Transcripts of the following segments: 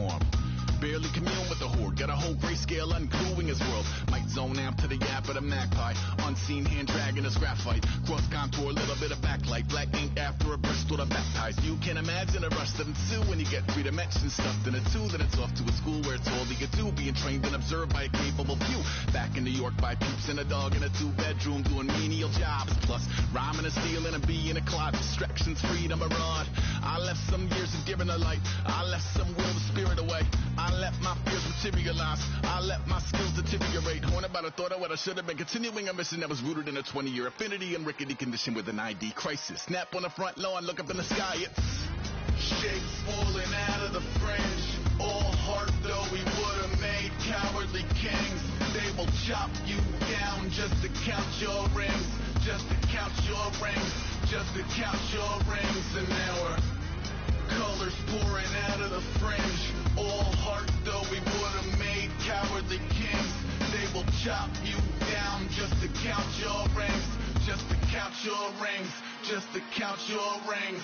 form. Barely commune with the horde, got a whole grayscale ungluing his world. Might zone amp to the yap of the magpie. Unseen hand dragging his graphite. Cross contour, a little bit of backlight. Black ink after a Bristol to baptize. You can imagine a rush that ensue when you get three dimensions stuffed in a two. Then it's off to a school where it's all you can do. Being trained and observed by a capable few. Back in New York by peeps and a dog in a two-bedroom doing menial jobs. Plus rhyming and stealing and being a cloud. Distractions, freedom, a rod. I left some years of giving a light. I left some will the spirit away. I let my fears materialize. I let my skills deteriorate. Horn about a thought of what I should have been. Continuing a mission that was rooted in a 20-year affinity and rickety condition with an ID crisis. Snap on the front lawn, look up in the sky. It's shapes falling out of the fringe. All heart though we would have made cowardly kings. They will chop you down just to count your rings. Just to count your rings. Just to count your rings. And now we're colors pouring out of the fringe. All heart though we would have made cowardly kings. They will chop you down just to count your rings. Just to count your rings. Just to count your rings.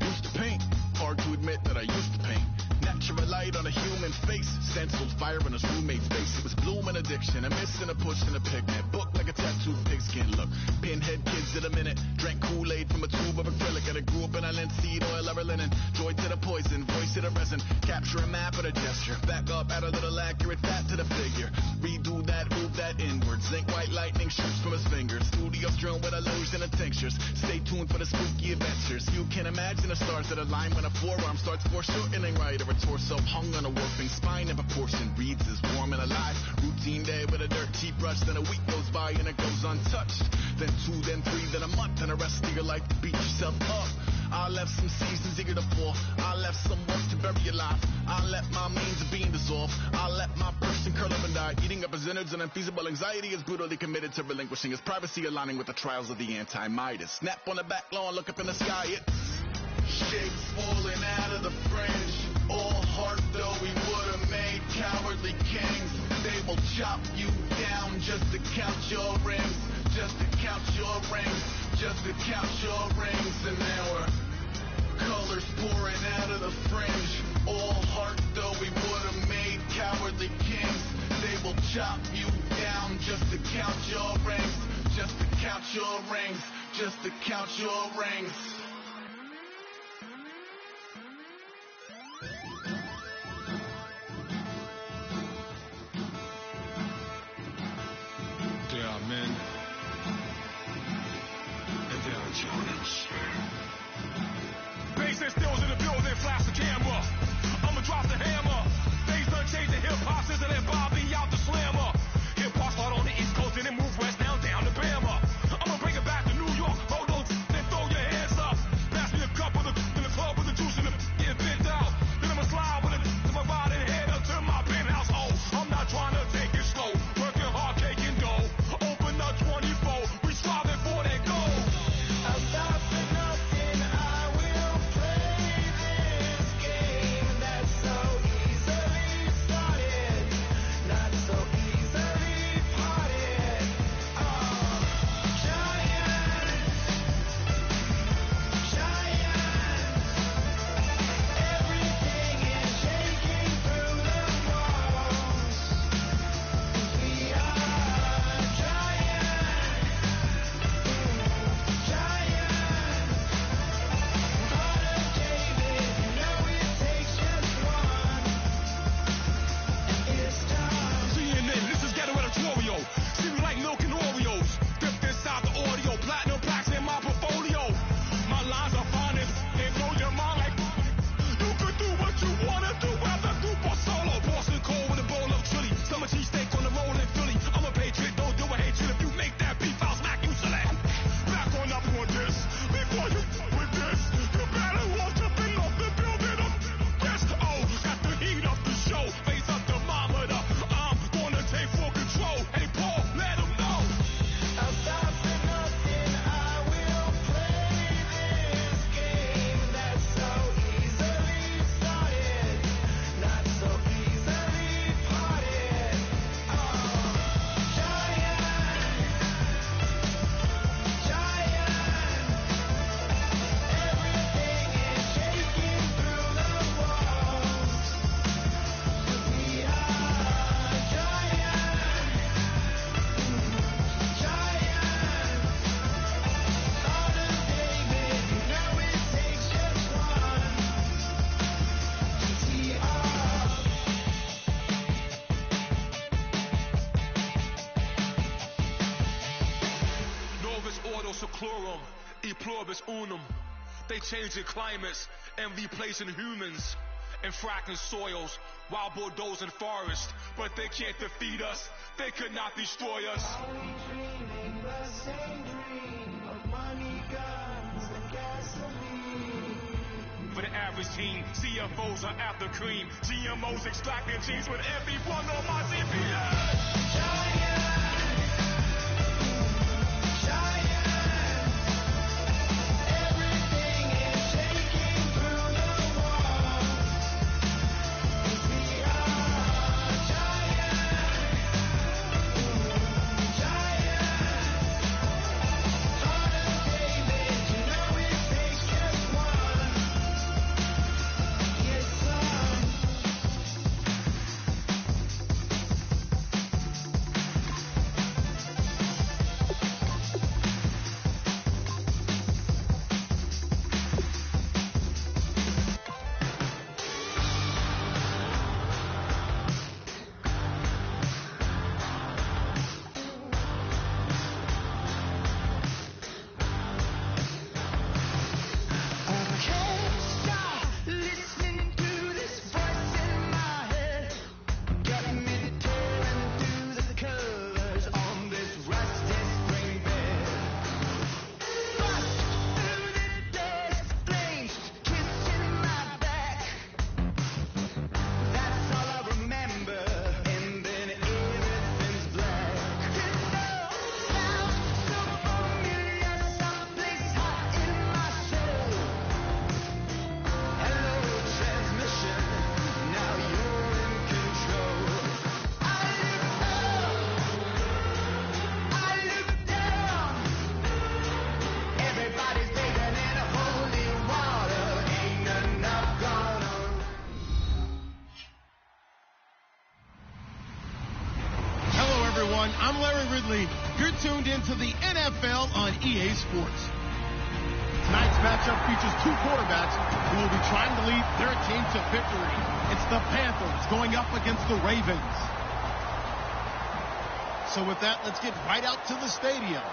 Used to paint. Hard to admit that I used to paint. Natural light on a human face. Stenciled fire in his roommate's face. It was bloom and addiction. A miss and a push and a pigment. Book like a tattooed pigskin look. Pinhead kids in a minute. Drank Kool-Aid from a tube of acrylic. And I grew up in a linseed oil ever linen. Joy to the poison. Voice to the resin. Capture a map of a gesture. Back up, add a little accurate fat to the figure. Redo that, move that inward. Zinc white lightning shoots from his fingers. Studio strewn with illusion and tinctures. Stay tuned for the spooky adventures. You can imagine the stars that align when a forearm starts foreshortening right. Or a torso hung on a warping spine of a portion reads as warm and alive. Routine day with a dirty brush. Then a week goes by and it goes untouched. Then 2, then 3, then a month. And the rest of your life to beat yourself up. I left some seasons eager to fall. I left some work to bury alive. I let my means of being dissolved. I let my person curl up and die. Eating up his innards and unfeasible anxiety is brutally committed to relinquishing his privacy, aligning with the trials of the anti-Midas. Snap on the back lawn, look up in the sky. It's shapes falling out of the fringe. All heart though we would have made cowardly kings. They will chop you down just to count your rings. Just to count your rings. Just to count your rings. And now we're colors pouring out of the fringe. All heart though we would have made cowardly kings. They will chop you down just to count your rings. Just to count your rings. Just to count your rings. There are men, and there are giants. Bass and stills in the building, flash the camera. I'ma drop the hammer. Things done changed the hip-hop since I let Bobby out the slammer. Hip-hop start on the East Coast and then move west down to Bama. I'ma bring it back to New York. Hold on, then throw your hands up. pluribus unum. They changing climates and replacing humans and fracking soils while bulldozing forests. But they can't defeat us. They could not destroy us. Are we dreaming the same dream of money, guns, and gasoline? For the average teen, CFOs are after cream. GMOs extracting genes with every one on my CPS. Giants, everything is shaking through the walls. We are giants, heart of David, you know it takes just one. Yes, son. I can't stop listening to this voice in my head. Got me tearing through the colors on this rusty spring bed. Bust through the doors, flames kissing my back. That's all I remember, and then everything's black. This all sounds so familiar, someplace hot in my soul. Hello, transmission. Now you're in control. I look down. Everybody's bathing in holy water. Ain't enough gonna. Hello, everyone. I'm Larry Ridley. You're tuned into the NFL on EA Sports. Tonight's matchup features two quarterbacks who will be trying to lead their team to victory. It's the Panthers going up against the Ravens. So with that, let's get right out to the stadium.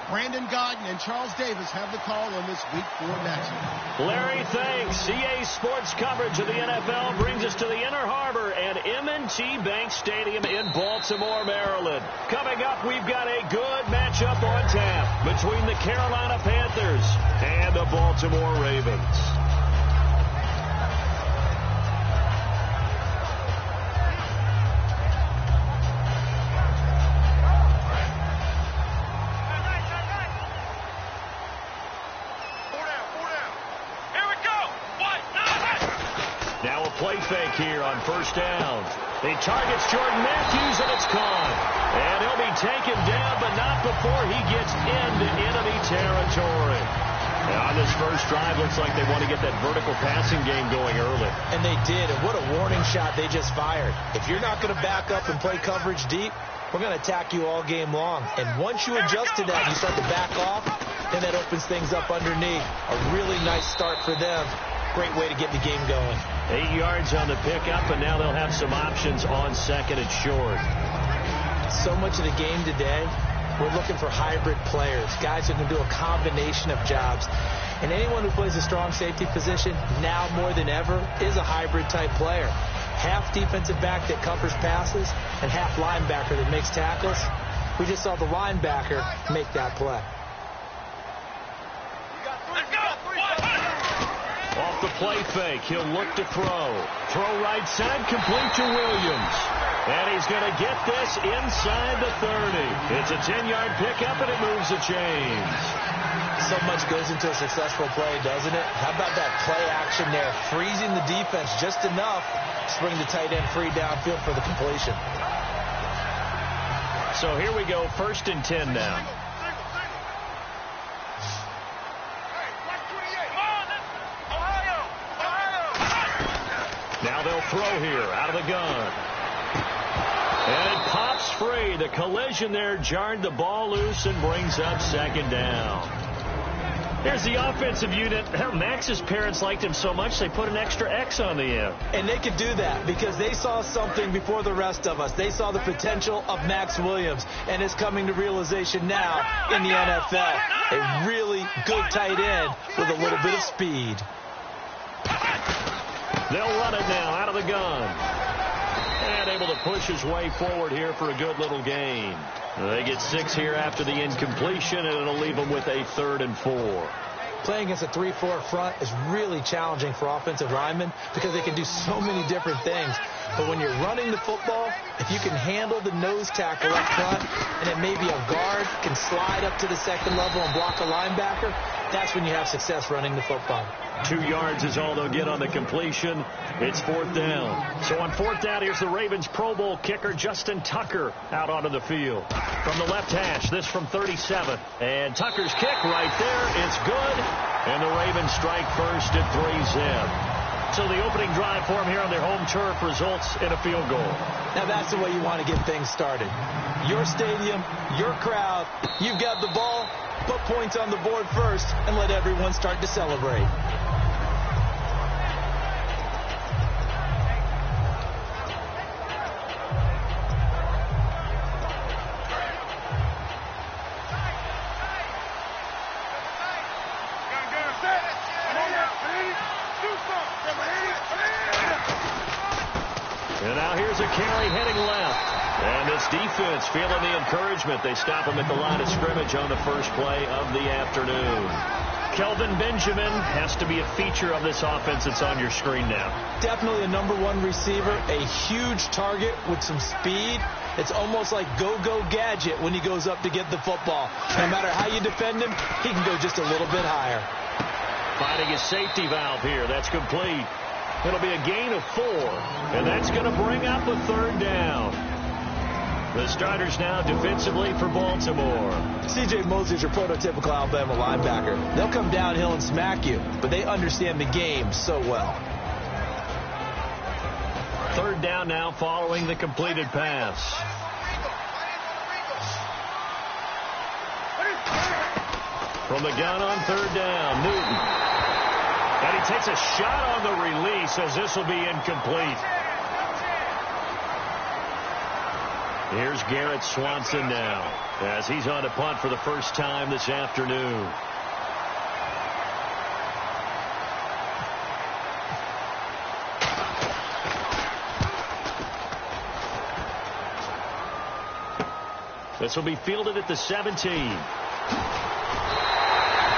Brandon Godden and Charles Davis have the call on this Week 4 matchup. Larry, thanks. EA Sports coverage of the NFL brings us to the Inner Harbor and M&T Bank Stadium in Baltimore, Maryland. Coming up, we've got a good matchup on tap between the Carolina Panthers and the Baltimore Ravens. Now a play fake here on first down. He targets Jordan Matthews, and it's caught. And he'll be taken down, but not before he gets into enemy territory. Now on this first drive, looks like they want to get that vertical passing game going early. And they did, and what a warning shot they just fired. If you're not going to back up and play coverage deep, we're going to attack you all game long. And once you adjust to that, you start to back off, then that opens things up underneath. A really nice start for them. Great way to get the game going. 8 yards on the pickup, and now they'll have some options on second and short. So much of the game today, we're looking for hybrid players, guys who can do a combination of jobs. And anyone who plays a strong safety position, now more than ever, is a hybrid type player. Half defensive back that covers passes and half linebacker that makes tackles. We just saw the linebacker make that play. Off the play fake, he'll look to throw. Throw right side, complete to Williams. And he's going to get this inside the 30. It's a 10-yard pickup, and it moves the chains. So much goes into a successful play, doesn't it? How about that play action there? Freezing the defense just enough to bring the tight end free downfield for the completion. So here we go, 1st and 10 now. Now they'll throw here out of the gun. And it pops free. The collision there jarred the ball loose and brings up 2nd down. Here's the offensive unit. Max's parents liked him so much they put an extra X on the end. And they could do that because they saw something before the rest of us. They saw the potential of Max Williams, and it's coming to realization now in the NFL. A really good tight end with a little bit of speed. They'll run it now out of the gun. And able to push his way forward here for a good little gain. They get 6 here after the incompletion, and it'll leave them with a 3rd and 4. Playing against a 3-4 front is really challenging for offensive linemen because they can do so many different things. But when you're running the football, if you can handle the nose tackle up front, and then maybe a guard can slide up to the second level and block a linebacker, that's when you have success running the football. 2 yards is all they'll get on the completion. It's 4th down. So on 4th down, here's the Ravens Pro Bowl kicker Justin Tucker out onto the field. From the left hash, this from 37. And Tucker's kick right there. It's good. And the Ravens strike first at 3-zip. So the opening drive for them here on their home turf results in a field goal. Now that's the way you want to get things started. Your stadium, your crowd, you've got the ball, put points on the board first and let everyone start to celebrate. And now here's a carry heading left. And this defense feeling the encouragement. They stop him at the line of scrimmage on the first play of the afternoon. Kelvin Benjamin has to be a feature of this offense that's on your screen now. Definitely a #1 receiver, a huge target with some speed. It's almost like go-go gadget when he goes up to get the football. No matter how you defend him, he can go just a little bit higher. Finding his safety valve here. That's complete. It'll be a gain of 4, and that's going to bring up a 3rd down. The starters now defensively for Baltimore. C.J. Mosley's your prototypical Alabama linebacker. They'll come downhill and smack you, but they understand the game so well. 3rd down now following the completed pass. From the gun on 3rd down, Newton. And he takes a shot on the release as this will be incomplete. Here's Garrett Swanson now as he's on to punt for the first time this afternoon. This will be fielded at the 17.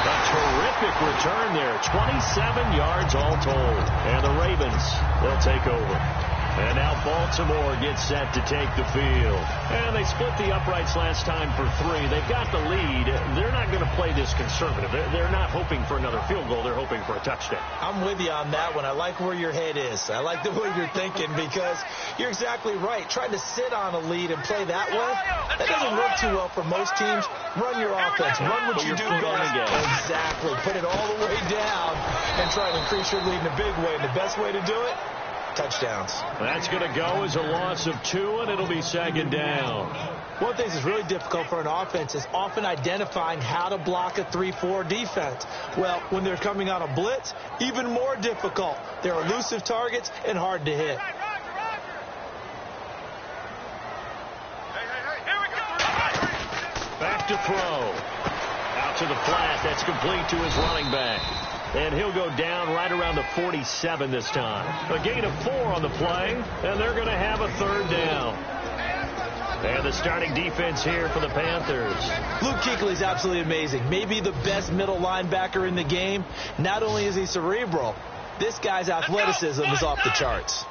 A terrific return there. 27 yards all told. And the Ravens, they'll take over. And now Baltimore gets set to take the field. And they split the uprights last time for 3. They've got the lead. They're not going to play this conservative. They're not hoping for another field goal. They're hoping for a touchdown. I'm with you on that one. I like where your head is. I like the way you're thinking because you're exactly right. Trying to sit on a lead and play that way, that doesn't work too well for most teams. Run your offense. Run what you do best. Exactly. Put it all the way down and try to increase your lead in a big way. And the best way to do it, touchdowns. That's going to go as a loss of 2, and it'll be 2nd down. One thing that's really difficult for an offense is often identifying how to block a 3-4 defense. Well, when they're coming on a blitz, even more difficult. They're elusive targets and hard to hit. Back to throw. Out to the flat. That's complete to his running back. And he'll go down right around the 47 this time. A gain of 4 on the play, and they're going to have a 3rd down. And the starting defense here for the Panthers. Luke Kuechly's absolutely amazing. Maybe the best middle linebacker in the game. Not only is he cerebral, this guy's athleticism is off the charts.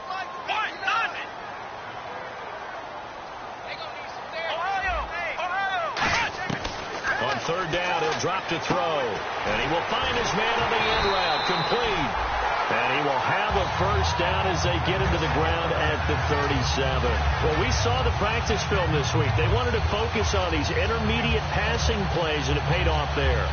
On 3rd down, he'll drop to throw. And he will find his man on the end route. Complete. And he will have a 1st down as they get into the ground at the 37. Well, we saw the practice film this week. They wanted to focus on these intermediate passing plays, and it paid off there.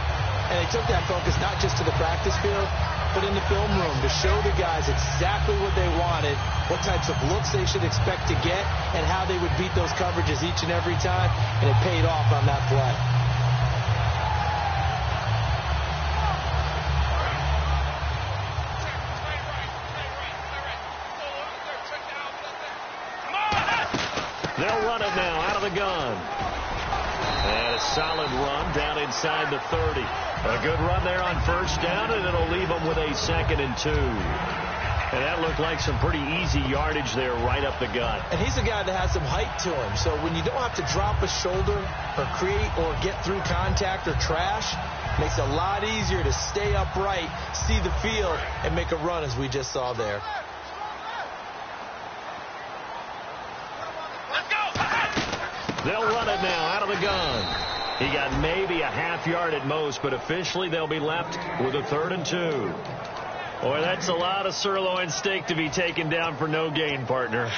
And they took that focus not just to the practice field, but in the film room to show the guys exactly what they wanted, what types of looks they should expect to get, and how they would beat those coverages each and every time. And it paid off on that play. They'll run it now out of the gun. And a solid run down inside the 30. A good run there on first down, and it'll leave them with a 2nd and 2. And that looked like some pretty easy yardage there right up the gut. And he's a guy that has some height to him. So when you don't have to drop a shoulder or create or get through contact or trash, makes it a lot easier to stay upright, see the field, and make a run as we just saw there. They'll run it now out of the gun. He got maybe a half yard at most, but officially they'll be left with a 3rd and 2. Boy, that's a lot of sirloin steak to be taken down for no gain, partner.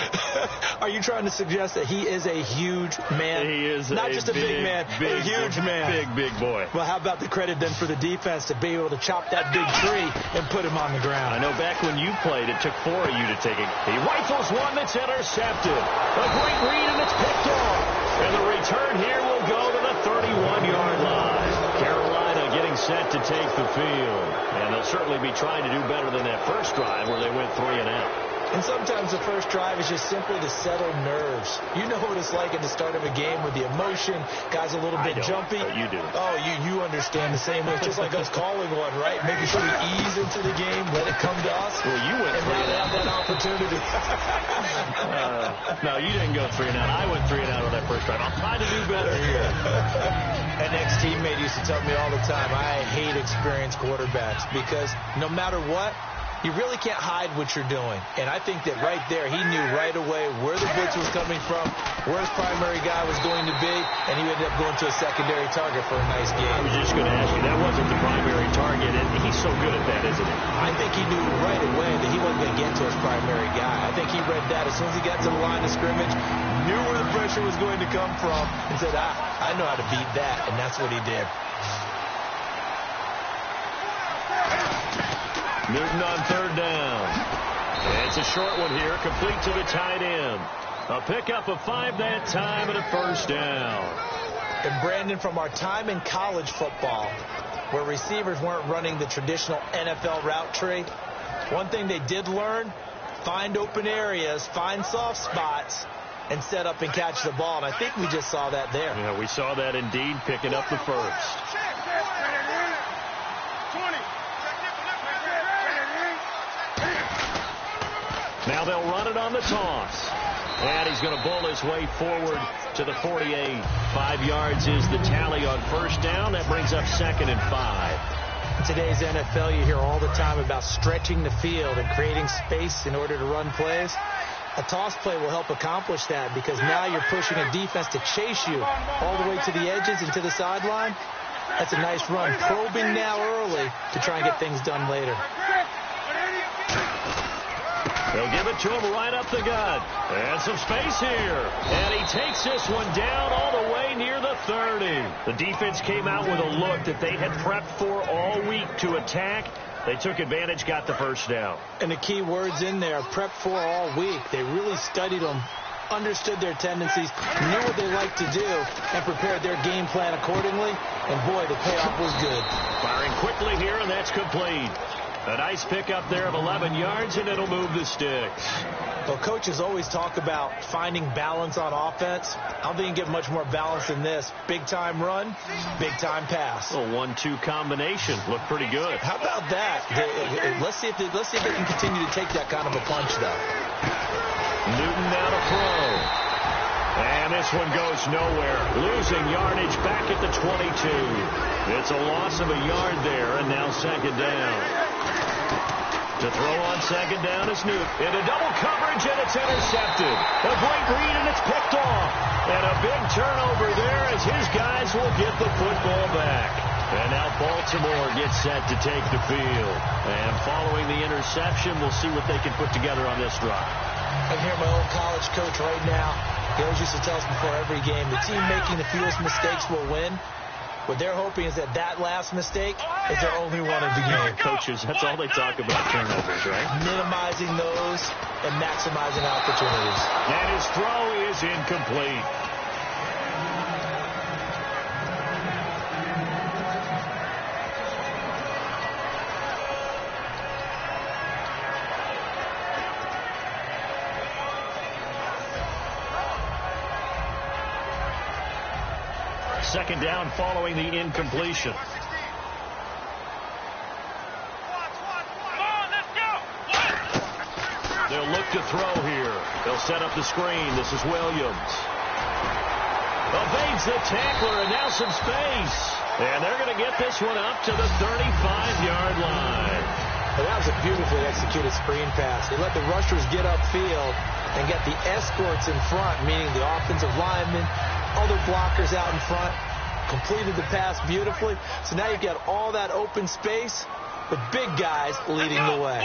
Are you trying to suggest that he is a huge man? He is not just a big man, a huge man. Big boy. Well, how about the credit then for the defense to be able to chop that big tree and put him on the ground? I know back when you played, it took 4 of you to take it. He rifles one that's intercepted. A great read, and it's picked off. And the return here will go to the 31-yard line. Carolina getting set to take the field. And they'll certainly be trying to do better than that first drive where they went 3 and out. And sometimes the first drive is just simply to settle nerves. You know what it's like at the start of a game with the emotion. Guys a little bit jumpy. But you do. Oh, you understand the same way. It's just like us calling one, right? Making sure we ease into the game, let it come to us. Well, you went 3 and out. That opportunity. No, you didn't go 3 and out. I went 3 and out on that first drive. I'll try to do better here. An ex-teammate used to tell me all the time, I hate experienced quarterbacks because no matter what, you really can't hide what you're doing. And I think that right there, he knew right away where the blitz was coming from, where his primary guy was going to be, and he ended up going to a secondary target for a nice game. I was just going to ask you, that wasn't the primary target, and he's so good at that, isn't he? I think he knew right away that he wasn't going to get to his primary guy. I think he read that as soon as he got to the line of scrimmage, knew where the pressure was going to come from, and said, I know how to beat that, and that's what he did. Newton on 3rd down. It's a short one here, complete to the tight end. A pickup of 5 that time and a first down. And Brandon, from our time in college football, where receivers weren't running the traditional NFL route tree, one thing they did learn, find open areas, find soft spots, and set up and catch the ball. And I think we just saw that there. Yeah, we saw that indeed, picking up the first. Now they'll run it on the toss. And he's going to bowl his way forward to the 48. 5 yards is the tally on first down. That brings up 2nd and 5. In today's NFL, you hear all the time about stretching the field and creating space in order to run plays. A toss play will help accomplish that because now you're pushing a defense to chase you all the way to the edges and to the sideline. That's a nice run. Probing now early to try and get things done later. They'll give it to him right up the gut. And some space here. And he takes this one down all the way near the 30. The defense came out with a look that they had prepped for all week to attack. They took advantage, got the first down. And the key words in there, prep for all week. They really studied them, understood their tendencies, knew what they liked to do, and prepared their game plan accordingly. And boy, the payoff was good. Firing quickly here, and that's complete. A nice pickup there of 11 yards, and it'll move the sticks. Well, coaches always talk about finding balance on offense. I don't think you can get much more balance than this. Big-time run, big-time pass. A 1-2 combination. Looked pretty good. How about that? Let's see if they can continue to take that kind of a punch, though. Newton now to throw. And this one goes nowhere. Losing yardage back at the 22. It's a loss of a yard there, and now 2nd down. To throw on 2nd down is Newton. Into double coverage, and it's intercepted. A great read, and it's picked off. And a big turnover there as his guys will get the football back. And now Baltimore gets set to take the field. And following the interception, we'll see what they can put together on this drive. I hear my old college coach right now. He always used to tell us before every game, the team making the fewest mistakes will win. What they're hoping is that last mistake is their only one of the game. Coaches, that's all they talk about, turnovers, right? Minimizing those and maximizing opportunities. And his throw is incomplete. Second down following the incompletion. They'll look to throw here. They'll set up the screen. This is Williams. Evades the tackler, and now some space. And they're going to get this one up to the 35-yard line. Well, that was a beautifully executed screen pass. He let the rushers get upfield and get the escorts in front, meaning the offensive linemen, other blockers out in front, completed the pass beautifully. So now you've got all that open space with big guys leading the way.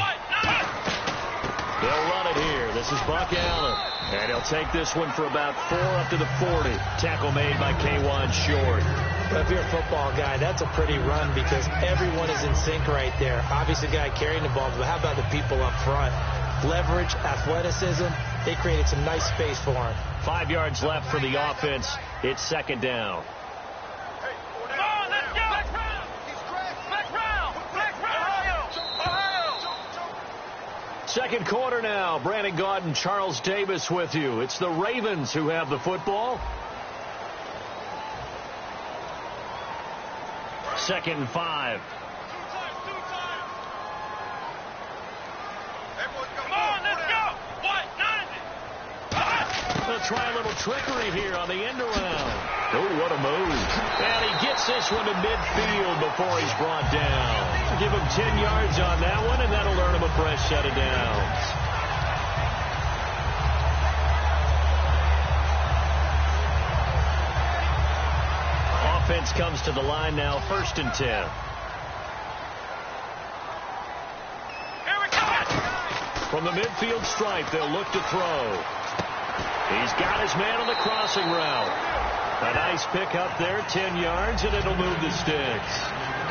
They'll run it here. This is Buck Allen. And he'll take this one for about 4 up to the 40. Tackle made by K'Wan Short. But if you're a football guy, that's a pretty run because everyone is in sync right there. Obviously, the guy carrying the ball, but how about the people up front? Leverage, athleticism, they created some nice space for him. 5 yards left for the offense. It's second down. Second quarter now. Brandon Gaudin and Charles Davis with you. It's the Ravens who have the football. 2nd and 5. They'll try a little trickery here on the end around. Oh, what a move. And he gets this one to midfield before he's brought down. Give him 10 yards on that one, and that'll earn him a fresh set of downs. Offense comes to the line now, 1st and 10. Here we go. From the midfield stripe, they'll look to throw. He's got his man on the crossing route. A nice pick up there, 10 yards, and it'll move the sticks.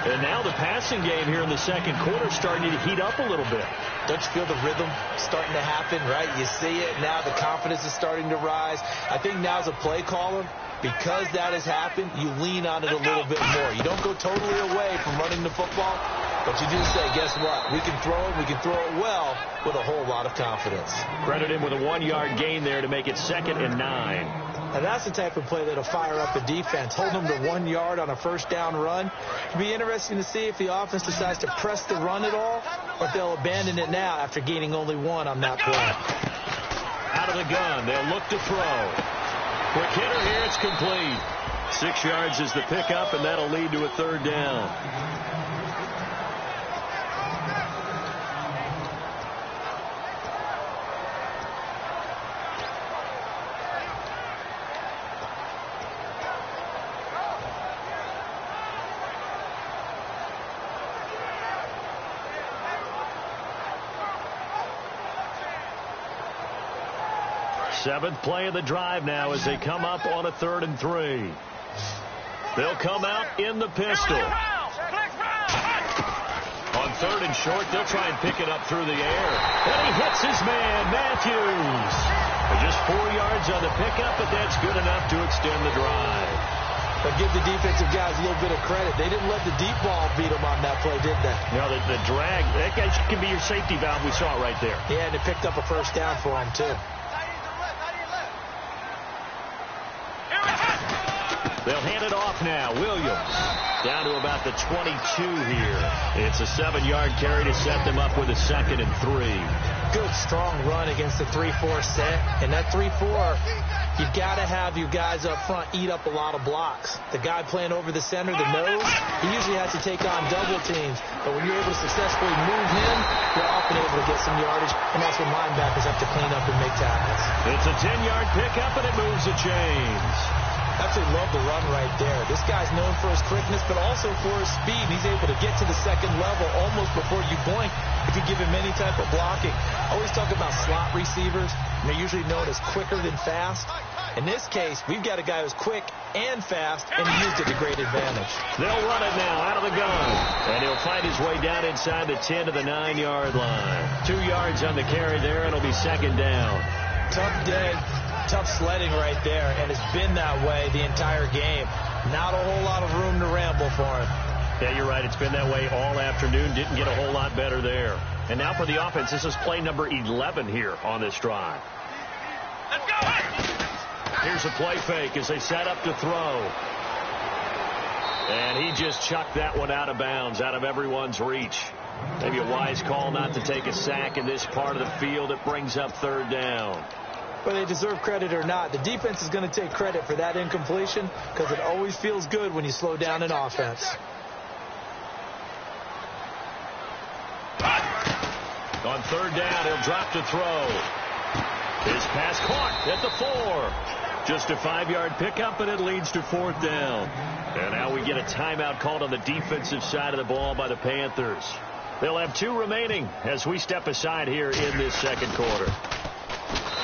And now the passing game here in the second quarter starting to heat up a little bit. Don't you feel the rhythm starting to happen, right? You see it. Now the confidence is starting to rise. I think now as a play caller, because that has happened, you lean on it a little bit more. You don't go totally away from running the football, but you do say, guess what? We can throw it. We can throw it well with a whole lot of confidence. Credit him with a 1-yard gain there to make it 2nd and 9. And that's the type of play that'll fire up a defense. Hold them to 1 yard on a first down run. It'll be interesting to see if the offense decides to press the run at all or if they'll abandon it now after gaining only 1 on that play. Out of the gun. They'll look to throw. Quick hitter here. It's complete. 6 yards is the pickup, and that'll lead to a 3rd down. Seventh play of the drive now as they come up on a 3rd and 3. They'll come out in the pistol. On 3rd and short, they'll try and pick it up through the air. And he hits his man, Matthews. Just 4 yards on the pickup, but that's good enough to extend the drive. But give the defensive guys a little bit of credit. They didn't let the deep ball beat them on that play, did they? No, the drag, that guy can be your safety valve. We saw it right there. Yeah, and it picked up a first down for him, too. They'll hand it off now. Williams down to about the 22 here. It's a 7-yard carry to set them up with a 2nd and 3. Good, strong run against the 3-4 set. And that 3-4, you've got to have your guys up front eat up a lot of blocks. The guy playing over the center, the nose, he usually has to take on double teams. But when you're able to successfully move him, you're often able to get some yardage. And that's when linebackers have to clean up and make tackles. It's a 10-yard pickup, and it moves the chains. Absolutely love the run right there. This guy's known for his quickness, but also for his speed. He's able to get to the 2nd level almost before you blink if you give him any type of blocking. I always talk about slot receivers, and they're usually known as quicker than fast. In this case, we've got a guy who's quick and fast, and he used it to great advantage. They'll run it now out of the gun, and he'll find his way down inside the 10 to the 9-yard line. 2 yards on the carry there, and it'll be 2nd down. Tough day. Tough sledding right there, and it's been that way the entire game. Not a whole lot of room to ramble for him. Yeah, you're right. It's been that way all afternoon. Didn't get a whole lot better there. And now for the offense, this is play number 11 here on this drive. Let's go! Here's a play fake as they set up to throw. And he just chucked that one out of bounds, out of everyone's reach. Maybe a wise call not to take a sack in this part of the field. It brings up third down. Whether they deserve credit or not, the defense is going to take credit for that incompletion because it always feels good when you slow down an offense. On third down, he'll drop to throw. His pass caught at the 4. Just a 5-yard pickup, and it leads to fourth down. And now we get a timeout called on the defensive side of the ball by the Panthers. They'll have 2 remaining as we step aside here in this second quarter.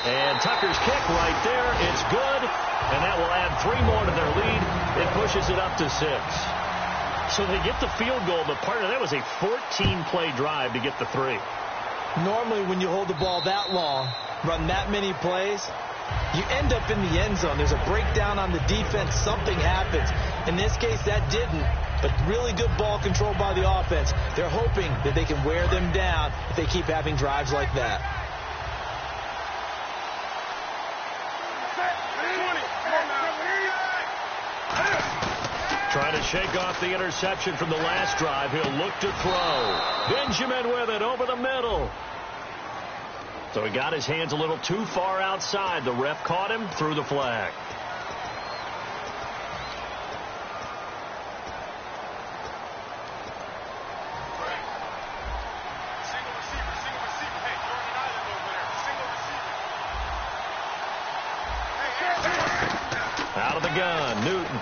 And Tucker's kick right there. It's good, and that will add 3 more to their lead. It pushes it up to 6. So they get the field goal, but part of that was a 14-play drive to get the 3. Normally, when you hold the ball that long, run that many plays, you end up in the end zone. There's a breakdown on the defense. Something happens. In this case, that didn't. But really good ball control by the offense. They're hoping that they can wear them down if they keep having drives like that. Trying to shake off the interception from the last drive. He'll look to throw. Benjamin with it over the middle. So he got his hands a little too far outside. The ref caught him, threw the flag. Out of the gun, Newton.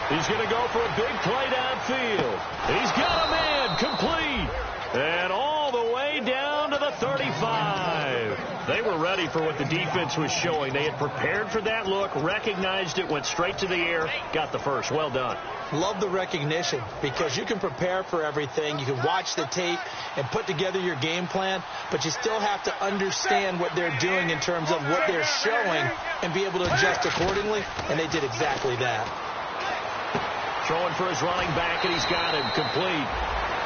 He's going to go for a big play downfield. He's got a man complete. And all the way down to the 35. They were ready for what the defense was showing. They had prepared for that look, recognized it, went straight to the air, got the first. Well done. Love the recognition because you can prepare for everything. You can watch the tape and put together your game plan, but you still have to understand what they're doing in terms of what they're showing and be able to adjust accordingly, and they did exactly that. Throwing for his running back, and he's got him complete.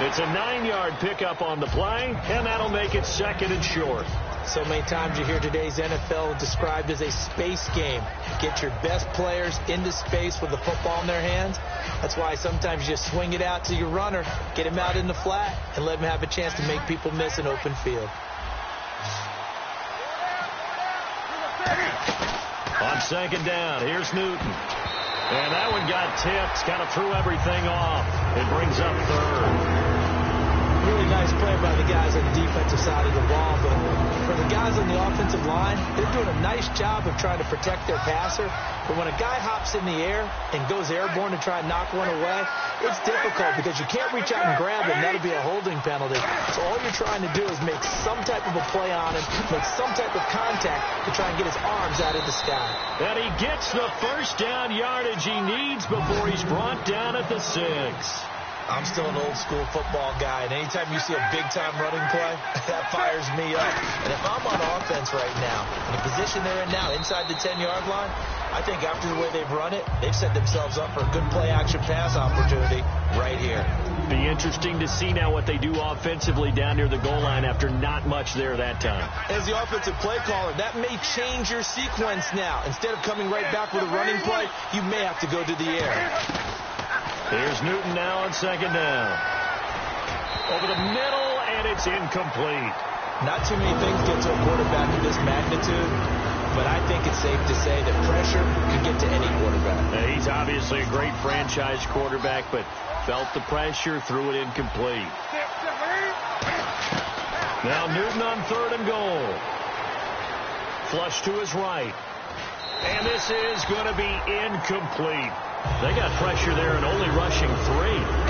It's a 9-yard pickup on the play, and that'll make it second and short. So many times you hear today's NFL described as a space game. Get your best players into space with the football in their hands. That's why sometimes you just swing it out to your runner, get him out in the flat, and let him have a chance to make people miss an open field. On second down, here's Newton. And that one got tipped, kind of threw everything off. It brings up third. Really nice play by the guys on the defensive side of the ball, but for the guys on the offensive line, they're doing a nice job of trying to protect their passer. But when a guy hops in the air and goes airborne to try and knock one away, it's difficult because you can't reach out and grab him. That'll be a holding penalty. So all you're trying to do is make some type of a play on him, make some type of contact to try and get his arms out of the sky. And he gets the first down yardage he needs before he's brought down at the 6. I'm still an old-school football guy, and anytime you see a big-time running play, that fires me up. And if I'm on offense right now, in the position they're in now, inside the 10-yard line, I think after the way they've run it, they've set themselves up for a good play-action pass opportunity right here. Be interesting to see now what they do offensively down near the goal line after not much there that time. As the offensive play caller, that may change your sequence now. Instead of coming right back with a running play, you may have to go to the air. Here's Newton now on second down. Over the middle, and it's incomplete. Not too many things get to a quarterback of this magnitude, but I think it's safe to say that pressure can get to any quarterback. Now, he's obviously a great franchise quarterback, but felt the pressure, threw it incomplete. Now Newton on third and goal. Flush to his right. And this is going to be incomplete. They got pressure there and only rushing 3.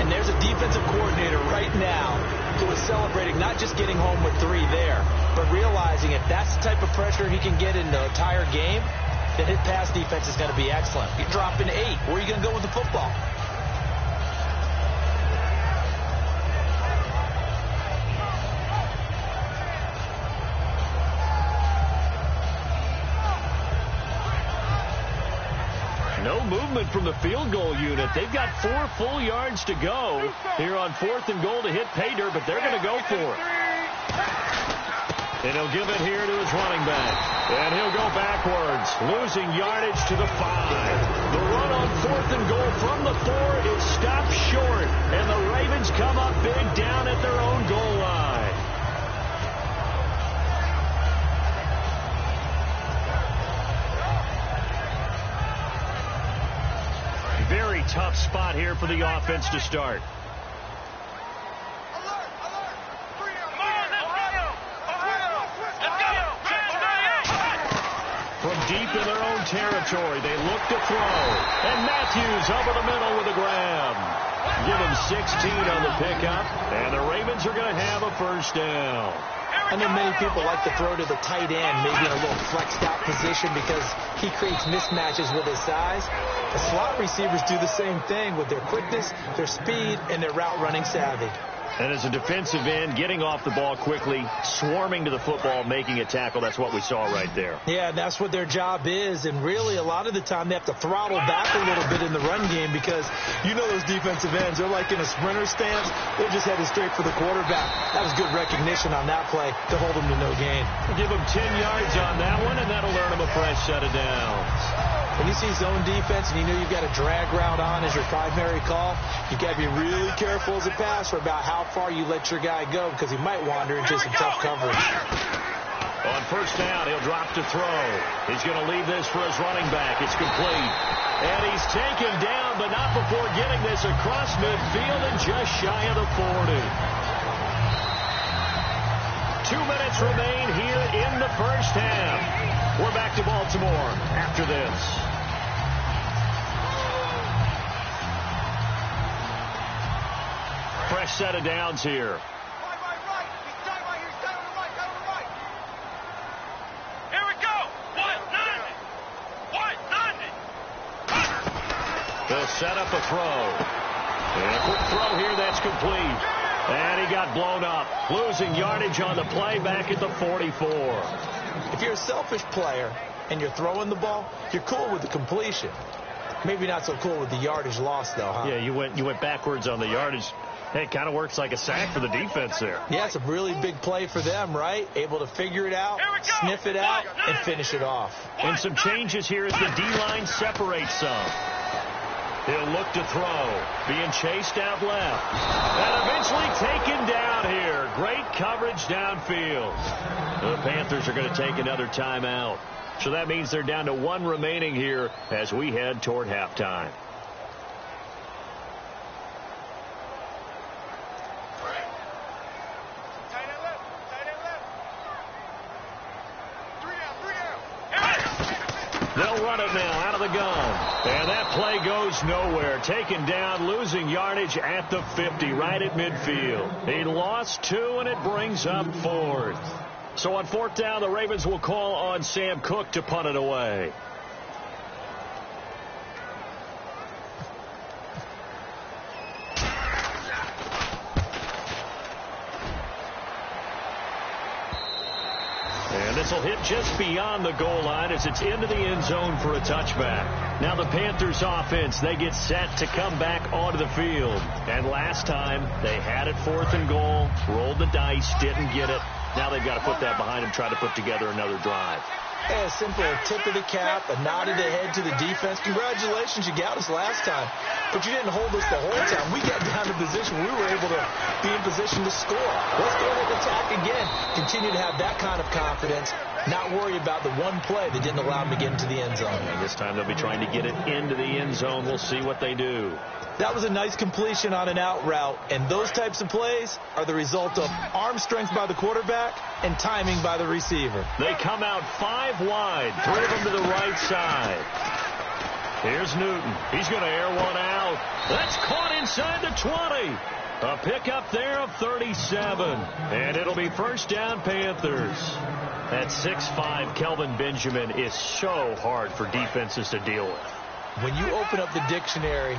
And there's a defensive coordinator right now who is celebrating not just getting home with 3 there, but realizing if that's the type of pressure he can get in the entire game, then his pass defense is going to be excellent. You're dropping 8. Where are you going to go with the football? No movement from the field goal unit. They've got 4 full yards to go here on 4th and goal to hit pay dirt, but they're going to go for it. And he'll give it here to his running back. And he'll go backwards, losing yardage to the 5. The run on 4th and goal from the 4 is stopped short, and the Ravens come up big down at their own goal line. Very tough spot here for the offense to start. From deep in their own territory, they look to throw. And Matthews over the middle with a grab. Give him 16 on the pickup, and the Ravens are going to have a first down. I know many people like to throw to the tight end, maybe in a little flexed out position because he creates mismatches with his size. The slot receivers do the same thing with their quickness, their speed, and their route running savvy. And as a defensive end, getting off the ball quickly, swarming to the football, making a tackle, that's what we saw right there. Yeah, that's what their job is. And really, a lot of the time, they have to throttle back a little bit in the run game because you know those defensive ends, they're like in a sprinter stance. They're just headed straight for the quarterback. That was good recognition on that play to hold them to no gain. Give them 10 yards on that one, and that'll earn them a fresh set of downs. When you see zone defense and you know you've got a drag route on as your primary call, you got to be really careful as a passer about how far you let your guy go because he might wander into some tough coverage. On first down, he'll drop to throw. He's going to leave this for his running back. It's complete. And he's taken down, but not before getting this across midfield and just shy of the 40. 2 minutes remain here in the first half. We're back to Baltimore after this. Fresh set of downs here. Here we go. 190. 190. They'll set up a throw. And a quick throw here that's complete. And he got blown up. Losing yardage on the play back at the 44. If you're a selfish player and you're throwing the ball, you're cool with the completion. Maybe not so cool with the yardage loss, though, huh? Yeah, you went backwards on the yardage. Hey, it kind of works like a sack for the defense there. Yeah, it's a really big play for them, right? Able to figure it out, sniff it out, and finish it off. And some changes here as the D-line separates some. He'll look to throw, being chased out left. And eventually taken down here. Great coverage downfield. The Panthers are going to take another timeout. So that means they're down to 1 remaining here as we head toward halftime. They'll run it now out of the gun. And that play goes nowhere. Taken down, losing yardage at the 50, right at midfield. He lost 2, and it brings up 4th. So on 4th down, the Ravens will call on Sam Cook to punt it away. And this will hit just beyond the goal line as it's into the end zone for a touchback. Now the Panthers offense, they get set to come back onto the field. And last time, they had it 4th and goal, rolled the dice, didn't get it. Now they've got to put that behind them, try to put together another drive. Yeah, a simple tip of the cap, a nod of the head to the defense. Congratulations, you got us last time. But you didn't hold us the whole time. We got down to position. We were able to be in position to score. Let's go and attack again. Continue to have that kind of confidence. Not worry about the one play that didn't allow them to get into the end zone. And this time they'll be trying to get it into the end zone. We'll see what they do. That was a nice completion on an out route, and those types of plays are the result of arm strength by the quarterback and timing by the receiver. They come out 5 wide, 3 of them to the right side. Here's Newton. He's going to air one out. That's caught inside the 20. A pickup there of 37. And it'll be first down, Panthers. That 6'5" Kelvin Benjamin is so hard for defenses to deal with. When you open up the dictionary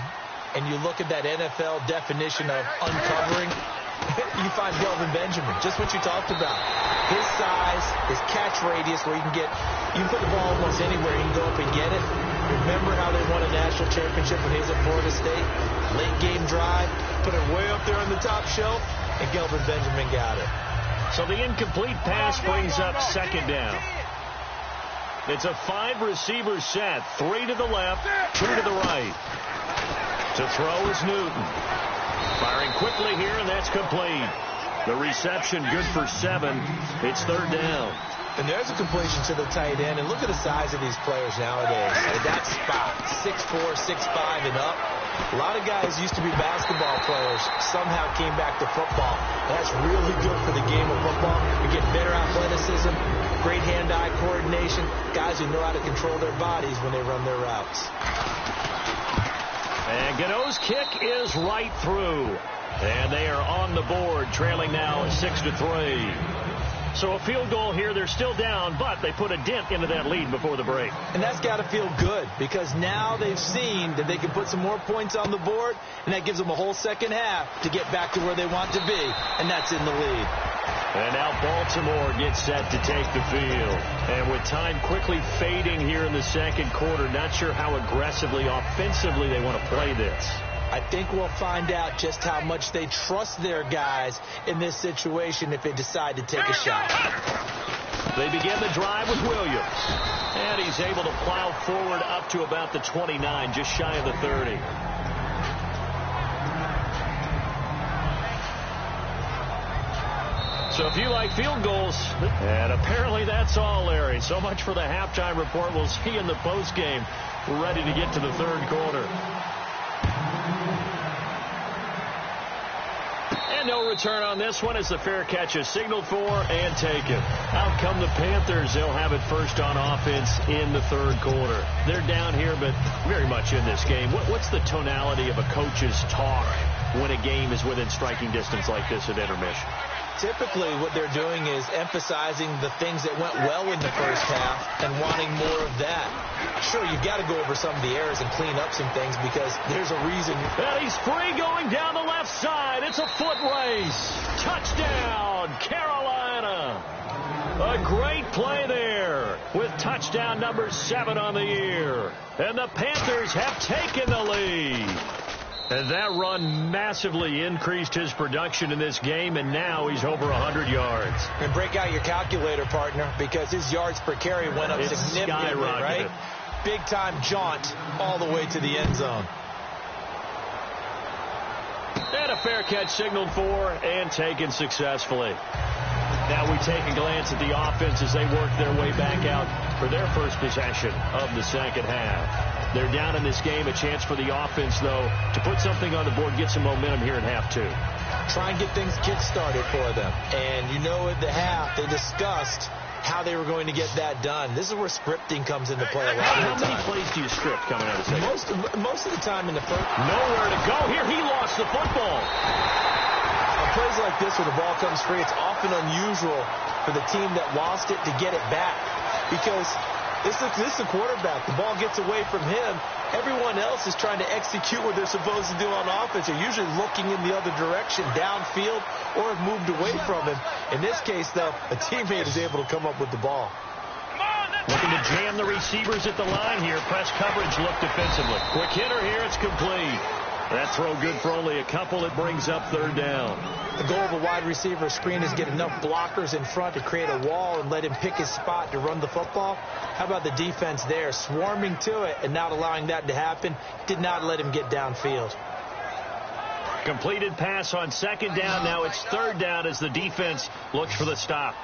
and you look at that NFL definition of uncovering, you find Kelvin Benjamin, just what you talked about. His size, his catch radius where you can put the ball almost anywhere. You can go up and get it. Remember how they won a national championship when he was at Florida State? Late game drive, put it way up there on the top shelf, and Kelvin Benjamin got it. So the incomplete pass brings up second down. It's a 5-receiver set. 3 to the left, 2 to the right. To throw is Newton. Firing quickly here, and that's complete. The reception good for 7. It's 3rd down. And there's a completion to the tight end. And look at the size of these players nowadays. At that spot, 6'4", 6'5", and up. A lot of guys used to be basketball players, somehow came back to football. That's really good for the game of football. You get better athleticism, great hand-eye coordination, guys who know how to control their bodies when they run their routes. And Gano's kick is right through. And they are on the board, trailing now 6-3. So a field goal here. They're still down, but they put a dent into that lead before the break. And that's got to feel good because now they've seen that they can put some more points on the board, and that gives them a whole second half to get back to where they want to be, and that's in the lead. And now Baltimore gets set to take the field. And with time quickly fading here in the second quarter, not sure how aggressively, offensively they want to play this. I think we'll find out just how much they trust their guys in this situation if they decide to take a shot. They begin the drive with Williams. And he's able to plow forward up to about the 29, just shy of the 30. So if you like field goals, and apparently that's all, Larry. So much for the halftime report. We'll see you in the postgame. We're ready to get to the 3rd quarter. And no return on this one as the fair catch is signaled for and taken. Out come the Panthers. They'll have it first on offense in the 3rd quarter. They're down here, but very much in this game. What's the tonality of a coach's talk when a game is within striking distance like this at intermission? Typically, what they're doing is emphasizing the things that went well in the first half and wanting more of that. Sure, you've got to go over some of the errors and clean up some things because there's a reason. And he's free going down the left side. It's a foot race. Touchdown, Carolina. A great play there with touchdown number 7 on the year. And the Panthers have taken the lead. And that run massively increased his production in this game, and now he's over 100 yards. And break out your calculator, partner, because his yards per carry went up significantly, right? Big-time jaunt all the way to the end zone. And a fair catch signaled for and taken successfully. Now we take a glance at the offense as they work their way back out for their first possession of the second half. They're down in this game. A chance for the offense, though, to put something on the board, get some momentum here in half 2. Try and get things kick-started for them. And you know at the half, they discussed how they were going to get that done. This is where scripting comes into play a lot of the time. How many plays do you script coming out of the second? Most of the time in the first. Nowhere to go. Here he lost the football. On plays like this where the ball comes free, it's often unusual for the team that lost it to get it back. Because this is the quarterback. The ball gets away from him. Everyone else is trying to execute what they're supposed to do on offense. They're usually looking in the other direction, downfield, or have moved away from him. In this case, though, a teammate is able to come up with the ball. Looking to jam the receivers at the line here. Press coverage look defensively. Quick hitter here. It's complete. That throw good for only a couple. It brings up 3rd down. The goal of a wide receiver screen is get enough blockers in front to create a wall and let him pick his spot to run the football. How about the defense there? Swarming to it and not allowing that to happen. Did not let him get downfield. Completed pass on 2nd down. Now it's 3rd down as the defense looks for the stop.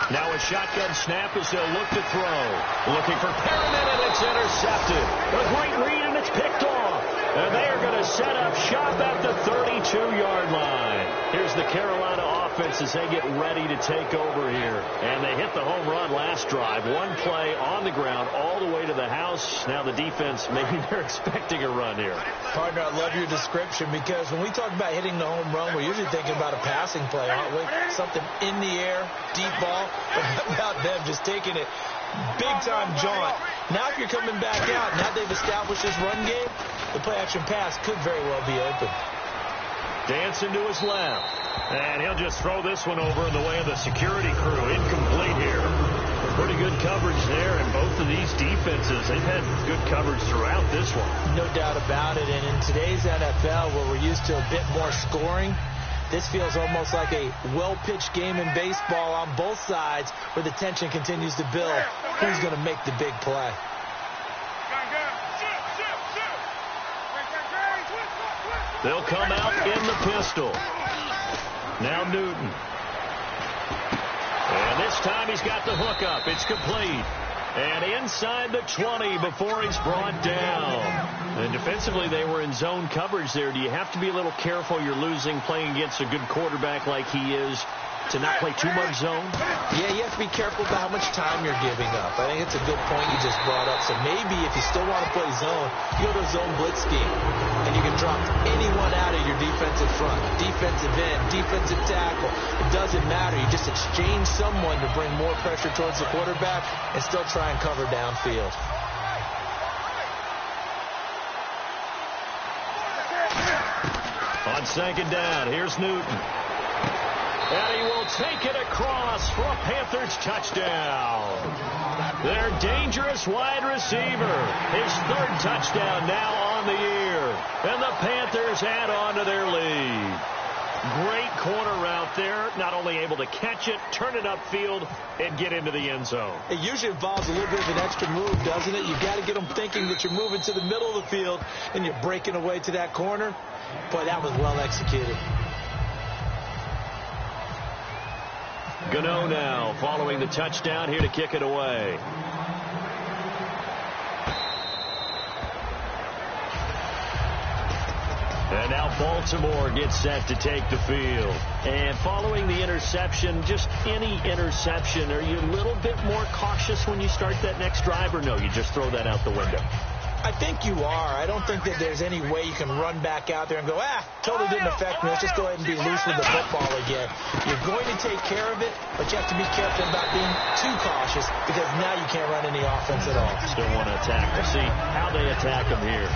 Now a shotgun snap as they'll look to throw. Looking for Perriman, and it's intercepted. A great read, and it's picked off. And they are going to set up shop at the 32-yard line. Here's the Carolina offense as they get ready to take over here. And they hit the home run last drive. One play on the ground all the way to the house. Now the defense, maybe they're expecting a run here. Partner, I love your description because when we talk about hitting the home run, we're usually thinking about a passing play, aren't we? Something in the air, deep ball. But how about them just taking it big-time jaunt? Now if you're coming back out, now they've established this run game, the play-action pass could very well be open. Dancing to his left. And he'll just throw this one over in the way of the security crew. Incomplete here. Pretty good coverage there, and both of these defenses, they've had good coverage throughout this one. No doubt about it, and in today's NFL, where we're used to a bit more scoring, This feels almost like a well-pitched game in baseball on both sides where the tension continues to build. Who's going to make the big play? They'll come out in the pistol. Now Newton. And this time he's got the hook up. It's complete. And inside the 20 before he's brought down. And defensively, they were in zone coverage there. Do you have to be a little careful? You're losing playing against a good quarterback like he is to not play too much zone? Yeah, you have to be careful about how much time you're giving up. I think it's a good point you just brought up. So maybe if you still want to play zone, you go to a zone blitz scheme. And you can drop anyone out of your defensive front. Defensive end, defensive tackle. It doesn't matter. You just exchange someone to bring more pressure towards the quarterback and still try and cover downfield. On second down, here's Newton. And he will take it across for a Panthers touchdown. Their dangerous wide receiver. His third touchdown now on the year. And the Panthers add on to their lead. Great corner route there. Not only able to catch it, turn it upfield, and get into the end zone. It usually involves a little bit of an extra move, doesn't it? You've got to get them thinking that you're moving to the middle of the field and you're breaking away to that corner. Boy, that was well executed. Gano now following the touchdown here to kick it away. And now Baltimore gets set to take the field. And following the interception, just any interception, are you a little bit more cautious when you start that next drive, or no, you just throw that out the window? I think you are. I don't think that there's any way you can run back out there and go, totally didn't affect me. Let's just go ahead and be loose with the football again. You're going to take care of it, but you have to be careful about being too cautious because now you can't run any offense at all. Still want to attack. We'll see how they attack them here.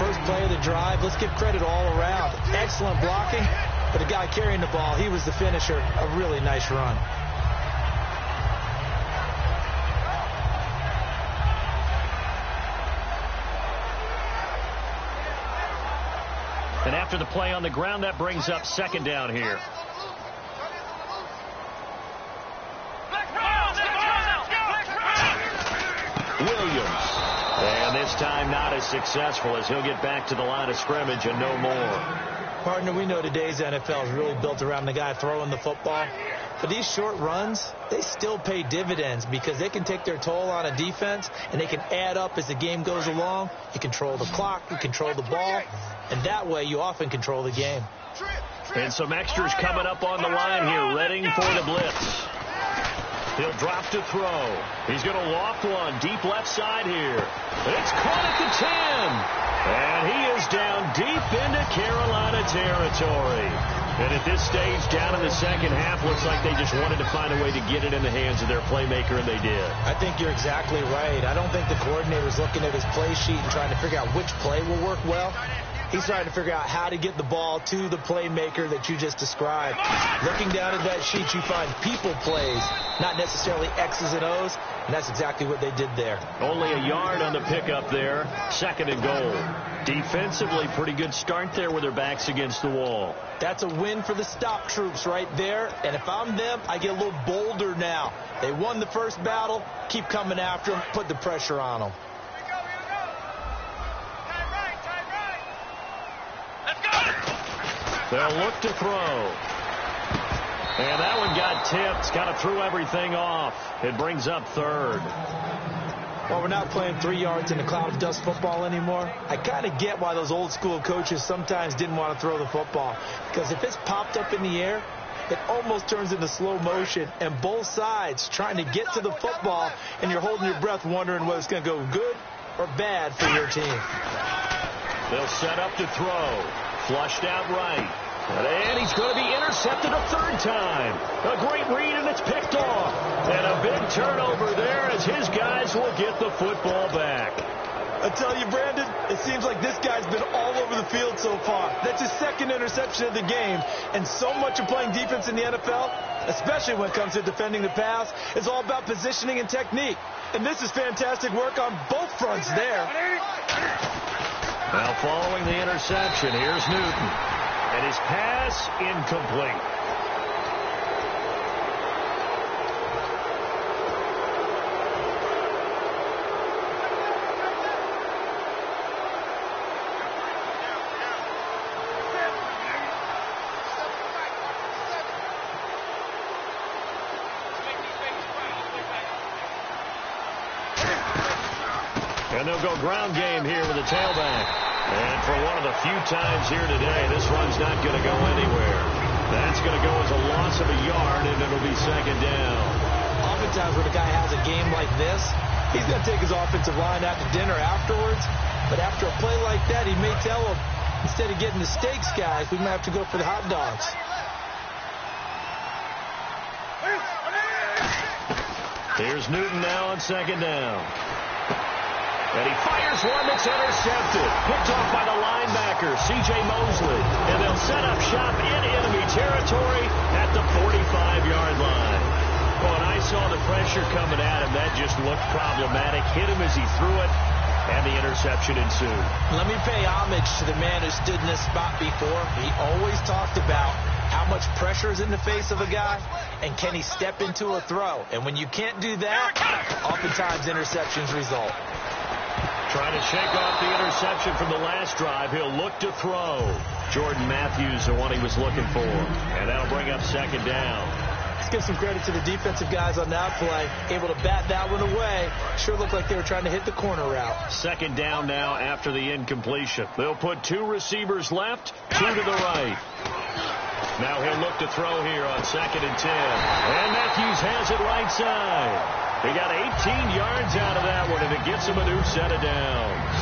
First play of the drive, let's give credit all around. Excellent blocking, but the guy carrying the ball, he was the finisher. A really nice run. And after the play on the ground, that brings up second down here. Williams. And this time not as successful as he'll get back to the line of scrimmage and no more. Partner, we know today's NFL is really built around the guy throwing the football. But these short runs, they still pay dividends because they can take their toll on a defense and they can add up as the game goes along. You control the clock, you control the ball, and that way you often control the game. And some extras coming up on the line here, readying for the blitz. He'll drop to throw. He's going to loft one deep left side here. It's caught at the 10. And he is down deep into Carolina territory. And at this stage, down in the second half, looks like they just wanted to find a way to get it in the hands of their playmaker, and they did. I think you're exactly right. I don't think the coordinator's looking at his play sheet and trying to figure out which play will work well. He's trying to figure out how to get the ball to the playmaker that you just described. Looking down at that sheet, you find people plays, not necessarily X's and O's, and that's exactly what they did there. Only a yard on the pickup there, second and goal. Defensively, pretty good start there with their backs against the wall. That's a win for the stop troops right there, and if I'm them, I get a little bolder now. They won the first battle, keep coming after them, put the pressure on them. They'll look to throw. And that one got tipped. Kind of threw everything off. It brings up third. Well, we're not playing 3 yards in a cloud of dust football anymore. I kind of get why those old school coaches sometimes didn't want to throw the football. Because if it's popped up in the air, it almost turns into slow motion. And both sides trying to get to the football, and you're holding your breath wondering whether it's going to go good or bad for your team. They'll set up to throw. Flushed out right. And he's going to be intercepted a third time. A great read, and it's picked off. And a big turnover there as his guys will get the football back. I tell you, Brandon, it seems like this guy's been all over the field so far. That's his second interception of the game. And so much of playing defense in the NFL, especially when it comes to defending the pass, is all about positioning and technique. And this is fantastic work on both fronts there. Now following the interception, here's Newton. And his pass incomplete. And they'll go ground game here with the tailback. And for one of the few times here today, this run's not going to go anywhere. That's going to go as a loss of a yard, and it'll be second down. Oftentimes when a guy has a game like this, he's going to take his offensive line out to dinner afterwards. But after a play like that, he may tell him, instead of getting the steaks, guys, we might have to go for the hot dogs. Here's Newton now on second down. And he fires one that's intercepted. Picked off by the linebacker, C.J. Mosley. And they'll set up shop in enemy territory at the 45-yard line. Well, and I saw the pressure coming at him. That just looked problematic. Hit him as he threw it, and the interception ensued. Let me pay homage to the man who stood in this spot before. He always talked about how much pressure is in the face of a guy, and can he step into a throw. And when you can't do that, oftentimes interceptions result. Trying to shake off the interception from the last drive. He'll look to throw. Jordan Matthews, the one he was looking for. And that'll bring up second down. Let's give some credit to the defensive guys on that play. Able to bat that one away. Sure looked like they were trying to hit the corner route. Second down now after the incompletion. They'll put two receivers left, two to the right. Now he'll look to throw here on 2nd and 10. And Matthews has it right side. He got 18 yards out of that one, and it gets him a new set of downs.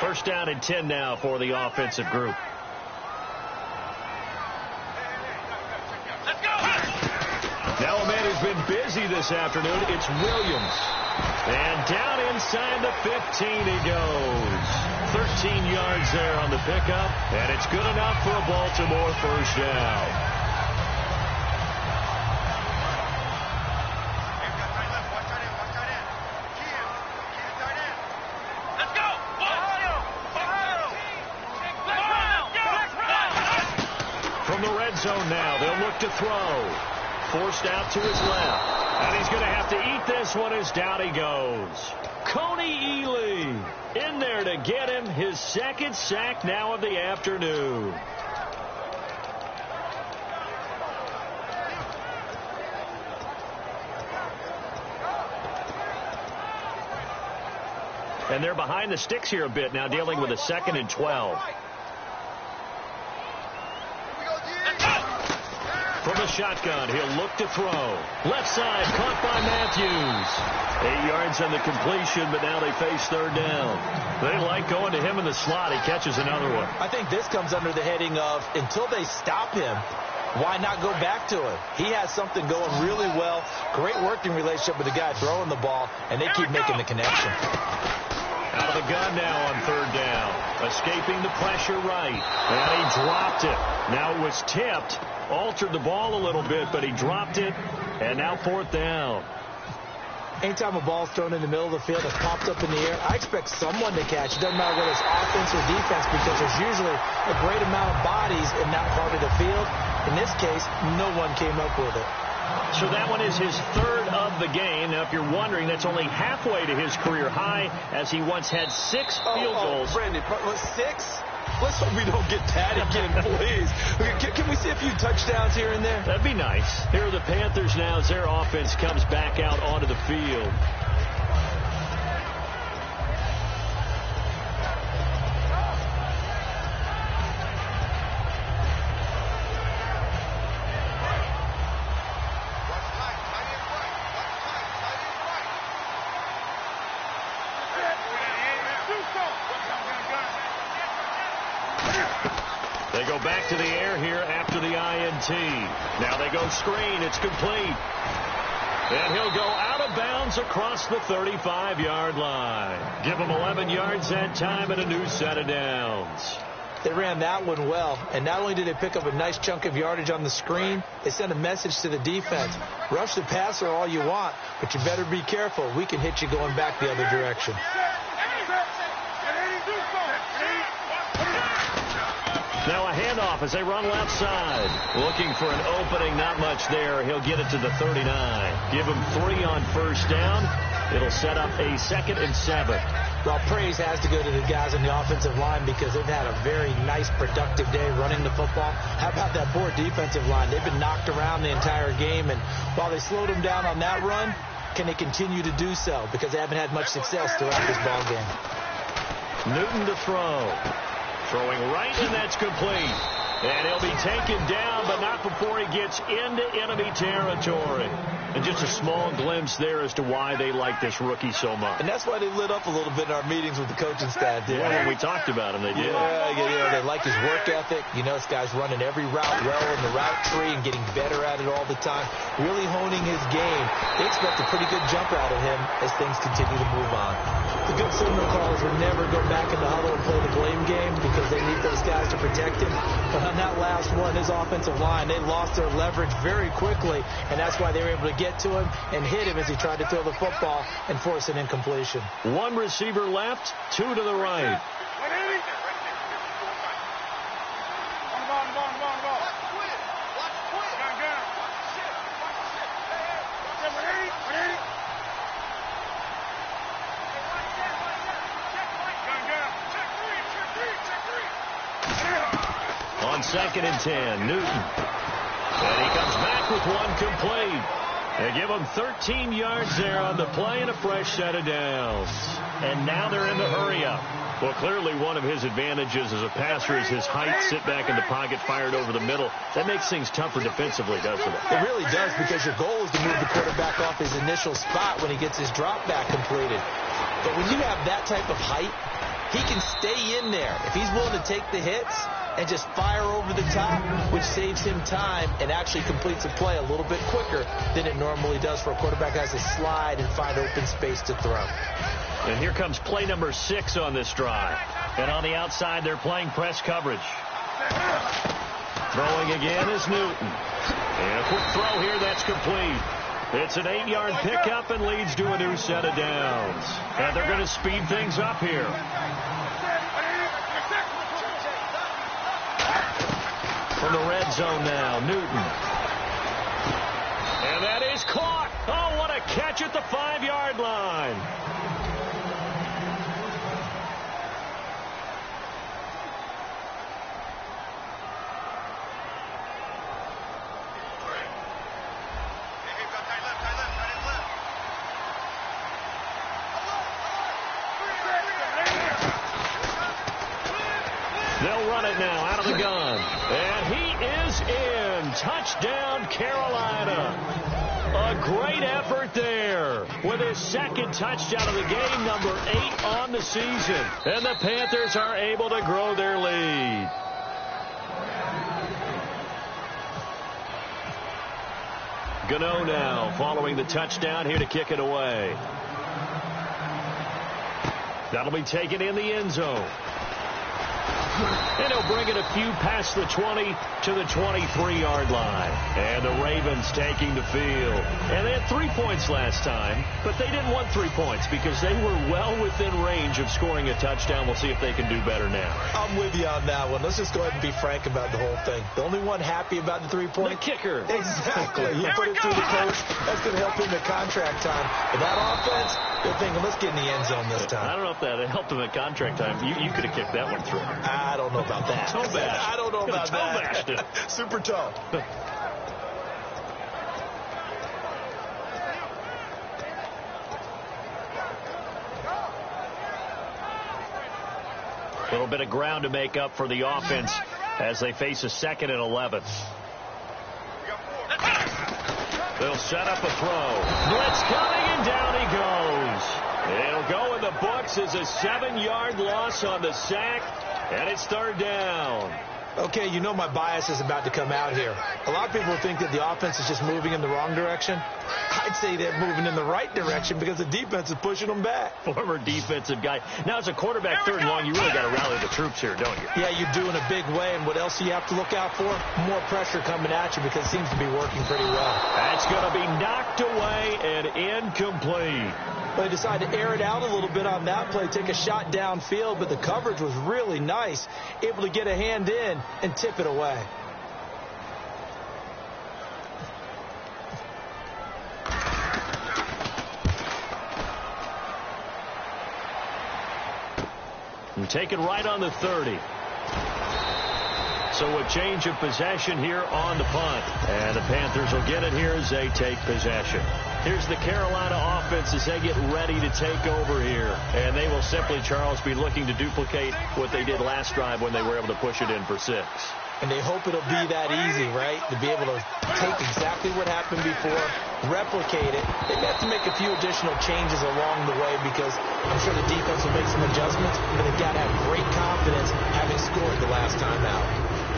First down and 10 now for the offensive group. Now a man who's been busy this afternoon, it's Williams. And down inside the 15 he goes. 13 yards there on the pickup, and it's good enough for a Baltimore first down. From the red zone now, they'll look to throw. Forced out to his left. And he's going to have to eat this one as down he goes. Coney Ely in there to get him his second sack now of the afternoon. And they're behind the sticks here a bit now, dealing with a 2nd and 12. From the shotgun, he'll look to throw. Left side, caught by Matthews. 8 yards on the completion, but now they face third down. They like going to him in the slot. He catches another one. I think this comes under the heading of, until they stop him, why not go back to him? He has something going really well. Great working relationship with the guy throwing the ball, and they keep making the connection. Out of the gun now on third down. Escaping the pressure right. And he dropped it. Now it was tipped. Altered the ball a little bit, but he dropped it. And now fourth down. Anytime a ball's thrown in the middle of the field that's popped up in the air, I expect someone to catch. It doesn't matter whether it's offense or defense, because there's usually a great amount of bodies in that part of the field. In this case, no one came up with it. So that one is his third of the game. Now, if you're wondering, that's only halfway to his career high, as he once had 6 field goals. Brandon, 6? Let's hope we don't get that again, please. Can we see a few touchdowns here and there? That'd be nice. Here are the Panthers now as their offense comes back out onto the field. They go back to the air here after the INT. Now they go screen. It's complete. And he'll go out of bounds across the 35-yard line. Give him 11 yards that time and a new set of downs. They ran that one well, and not only did they pick up a nice chunk of yardage on the screen, they sent a message to the defense. Rush the passer all you want, but you better be careful. We can hit you going back the other direction. Now a handoff as they run left side. Looking for an opening, not much there. He'll get it to the 39. Give him 3 on first down. It'll set up a 2nd and 7. Well, praise has to go to the guys on the offensive line because they've had a very nice, productive day running the football. How about that poor defensive line? They've been knocked around the entire game, and while they slowed them down on that run, can they continue to do so? Because they haven't had much success throughout this ball game. Newton to throw. Throwing right, and that's complete. And he'll be taken down, but not before he gets into enemy territory. And just a small glimpse there as to why they like this rookie so much. And that's why they lit up a little bit in our meetings with the coaching staff. Yeah, when we talked about him, they did. Yeah, they like his work ethic. You know, this guy's running every route well in the route tree and getting better at it all the time. Really honing his game. They expect a pretty good jump out of him as things continue to move on. The good signal callers would never go back in the huddle and play the blame game because they need those guys to protect him. But on that last one, his offensive line, they lost their leverage very quickly, and that's why they were able to get to him and hit him as he tried to throw the football and force an incompletion. 1 receiver left, 2 to the right. On 2nd and 10, Newton. And he comes back with 1 complete. They give him 13 yards there on the play and a fresh set of downs. And now they're in the hurry-up. Well, clearly one of his advantages as a passer is his height, sit back in the pocket, fired over the middle. That makes things tougher defensively, doesn't it? It really does, because your goal is to move the quarterback off his initial spot when he gets his drop back completed. But when you have that type of height, he can stay in there. If he's willing to take the hits and just fire over the top, which saves him time and actually completes a play a little bit quicker than it normally does for a quarterback that has to slide and find open space to throw. And here comes play number 6 on this drive. And on the outside, they're playing press coverage. Throwing again is Newton. And a quick throw here, that's complete. It's an 8-yard pickup and leads to a new set of downs. And they're going to speed things up here. From the red zone now, Newton. And that is caught. Oh, what a catch at the 5-yard line. They'll run it now out of the gun. And he is in. Touchdown, Carolina. A great effort there with his 2nd touchdown of the game, number 8 on the season. And the Panthers are able to grow their lead. Gano now following the touchdown here to kick it away. That'll be taken in the end zone. And he'll bring it a few past the 20 to the 23-yard line. And the Ravens taking the field. And they had 3 points last time, but they didn't want 3 points because they were well within range of scoring a touchdown. We'll see if they can do better now. I'm with you on that one. Let's just go ahead and be frank about the whole thing. The only one happy about the 3-point? The kicker. Exactly. You put it through the coach. That's going to help him at contract time. But that offense, they're thinking, let's get in the end zone this time. I don't know if that helped him at contract time. You could have kicked that one through. I don't know about that. Toe bash. I don't know about that. Toe bashed it. Super toe. A little bit of ground to make up for the offense as they face a 2nd and 11. They'll set up a throw. Blitz coming, and down he goes. It'll go in the books as a 7-yard loss on the sack, and it's 3rd down. Okay, you know my bias is about to come out here. A lot of people think that the offense is just moving in the wrong direction. I'd say they're moving in the right direction because the defense is pushing them back. Former defensive guy. Now, as a quarterback, 3rd and long, you really got to rally the troops here, don't you? Yeah, you do in a big way. And what else do you have to look out for? More pressure coming at you because it seems to be working pretty well. That's going to be knocked away and incomplete. They decided to air it out a little bit on that play, take a shot downfield, but the coverage was really nice, able to get a hand in and tip it away. And take it right on the 30. So a change of possession here on the punt. And the Panthers will get it here as they take possession. Here's the Carolina offense as they get ready to take over here. And they will simply, Charles, be looking to duplicate what they did last drive when they were able to push it in for 6. And they hope it'll be that easy, right? To be able to take exactly what happened before, replicate it. They may have to make a few additional changes along the way because I'm sure the defense will make some adjustments, but they've got to have great confidence having scored the last time out.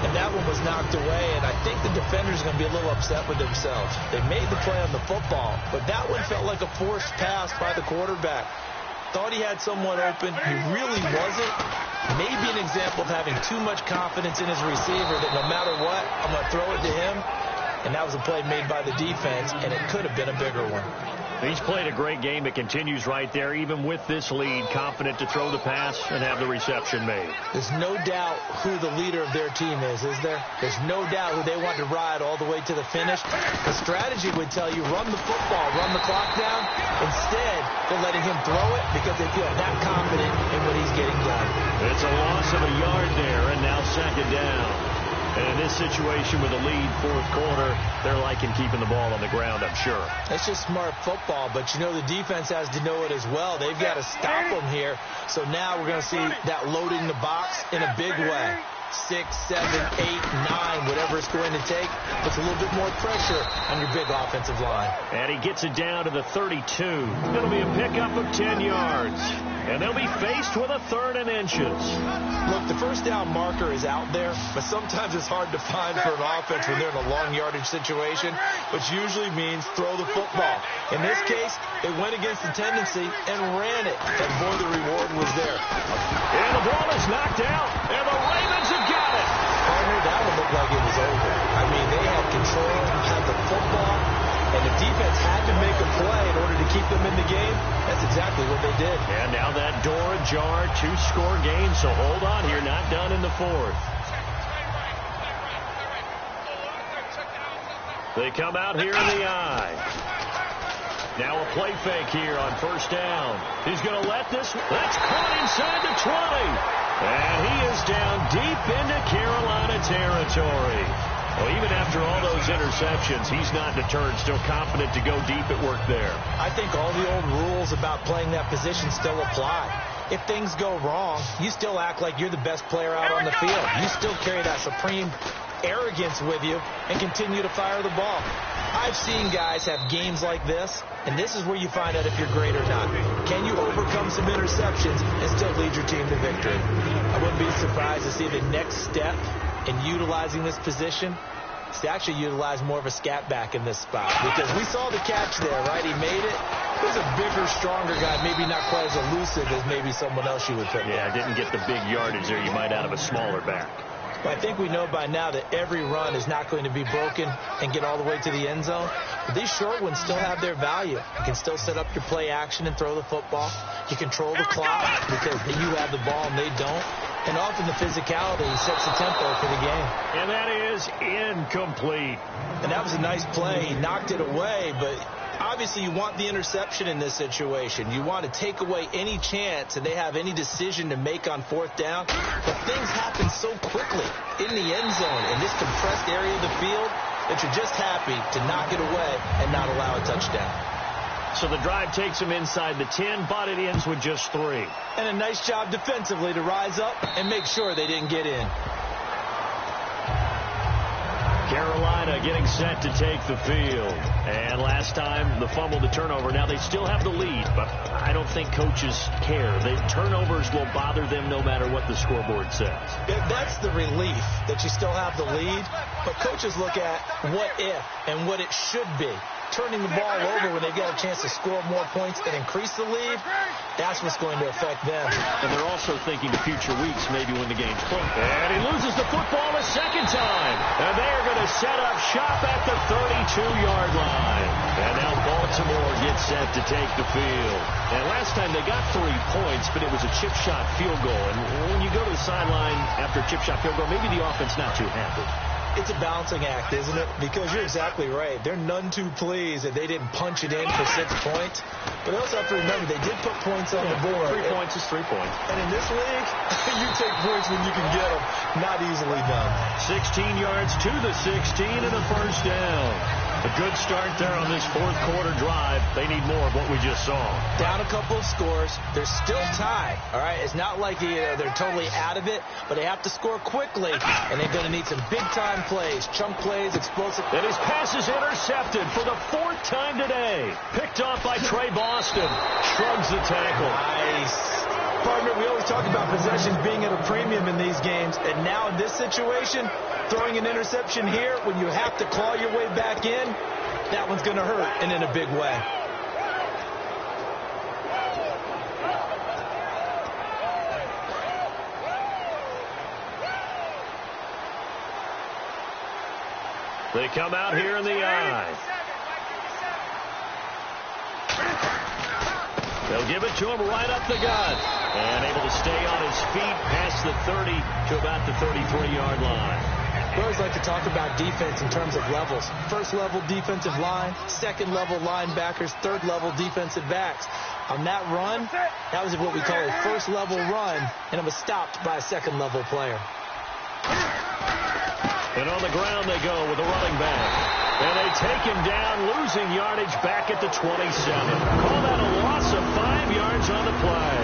And that one was knocked away, and I think the defenders are going to be a little upset with themselves. They made the play on the football, but that one felt like a forced pass by the quarterback. Thought he had someone open. He really wasn't. Maybe an example of having too much confidence in his receiver that no matter what, I'm going to throw it to him. And that was a play made by the defense, and it could have been a bigger one. He's played a great game. It continues right there, even with this lead, confident to throw the pass and have the reception made. There's no doubt who the leader of their team is there? There's no doubt who they want to ride all the way to the finish. The strategy would tell you run the football, run the clock down. Instead, they're letting him throw it because they feel that confident in what he's getting done. It's a loss of a yard there, and now 2nd down. And in this situation with a lead, 4th quarter, they're liking keeping the ball on the ground, I'm sure. That's just smart football, but you know the defense has to know it as well. They've got to stop them here. So now we're going to see that loading the box in a big way. 6, 7, 8, 9, whatever it's going to take. Puts a little bit more pressure on your big offensive line. And he gets it down to the 32. It'll be a pickup of 10 yards. And they'll be faced with a 3rd and inches. Look, the first down marker is out there, but sometimes it's hard to find for an offense when they're in a long yardage situation, which usually means throw the football. In this case, they went against the tendency and ran it. And boy, the reward was there. And the ball is knocked out, and the Ravens have got it. Partner, that one looked like it was over. I mean, they had control, had the football, and the defense had to make a play in order to keep them in the game. That's exactly what they did. And now that door ajar, 2-score game, so hold on here, not done in the 4th. They come out here in the eye. Now a play fake here on 1st down. He's going to let this. That's caught inside the 20. And he is down deep into Carolina territory. Well, even after all those interceptions, he's not deterred, still confident to go deep at work there. I think all the old rules about playing that position still apply. If things go wrong, you still act like you're the best player out on the field. You still carry that supreme arrogance with you and continue to fire the ball. I've seen guys have games like this, and this is where you find out if you're great or not. Can you overcome some interceptions and still lead your team to victory? I wouldn't be surprised to see the next step in utilizing this position is to actually utilize more of a scat back in this spot. Because we saw the catch there, right? He made it. He was a bigger, stronger guy, maybe not quite as elusive as maybe someone else you would pick. Yeah, didn't get the big yardage there you might out of a smaller back. But I think we know by now that every run is not going to be broken and get all the way to the end zone. But these short ones still have their value. You can still set up your play action and throw the football. You control the clock because you have the ball and they don't. And often the physicality sets the tempo for the game. And that is incomplete. And that was a nice play. He knocked it away, but obviously you want the interception in this situation. You want to take away any chance and they have any decision to make on 4th down. But things happen so quickly in the end zone in this compressed area of the field that you're just happy to knock it away and not allow a touchdown. So the drive takes him inside the 10, but it ends with just 3. And a nice job defensively to rise up and make sure they didn't get in. Carolina getting set to take the field. And last time, the fumble, the turnover. Now they still have the lead, but I don't think coaches care. The turnovers will bother them no matter what the scoreboard says. That's the relief that you still have the lead, but coaches look at what if and what it should be. Turning the ball over when they get a chance to score more points and increase the lead, that's what's going to affect them. And they're also thinking of future weeks, maybe when the game's close. And he loses the football a second time. And they are going to set up shop at the 32-yard line. And now Baltimore gets set to take the field. And last time they got 3 points, but it was a chip shot field goal. And when you go to the sideline after a chip shot field goal, maybe the offense not too happy. It's a balancing act, isn't it? Because you're exactly right. They're none too pleased that they didn't punch it in for 6 points. But they also have to remember they did put points on the board. 3 points is 3 points. And in this league, you take points when you can get them. Not easily done. 16 yards to the 16 and a first down. A good start there on this fourth quarter drive. They need more of what we just saw. Down a couple of scores. They're still tied, all right? It's not like they're totally out of it, but they have to score quickly, and they're going to need some big-time plays, chunk plays, explosive. And his pass is intercepted for the 4th time today. Picked off by Trey Boston. Shrugs the tackle. Nice. Partner, we always talk about possessions being at a premium in these games, and now in this situation, throwing an interception here when you have to claw your way back in, that one's going to hurt, and in a big way. They come out here in the eye. They'll give it to him right up the gut. And able to stay on his feet past the 30 to about the 33-yard line. We always like to talk about defense in terms of levels. First-level defensive line, second-level linebackers, third-level defensive backs. On that run, that was what we call a first-level run, and it was stopped by a second-level player. And on the ground they go with a running back. And they take him down, losing yardage back at the 27. Call that a loss of 5 yards on the play.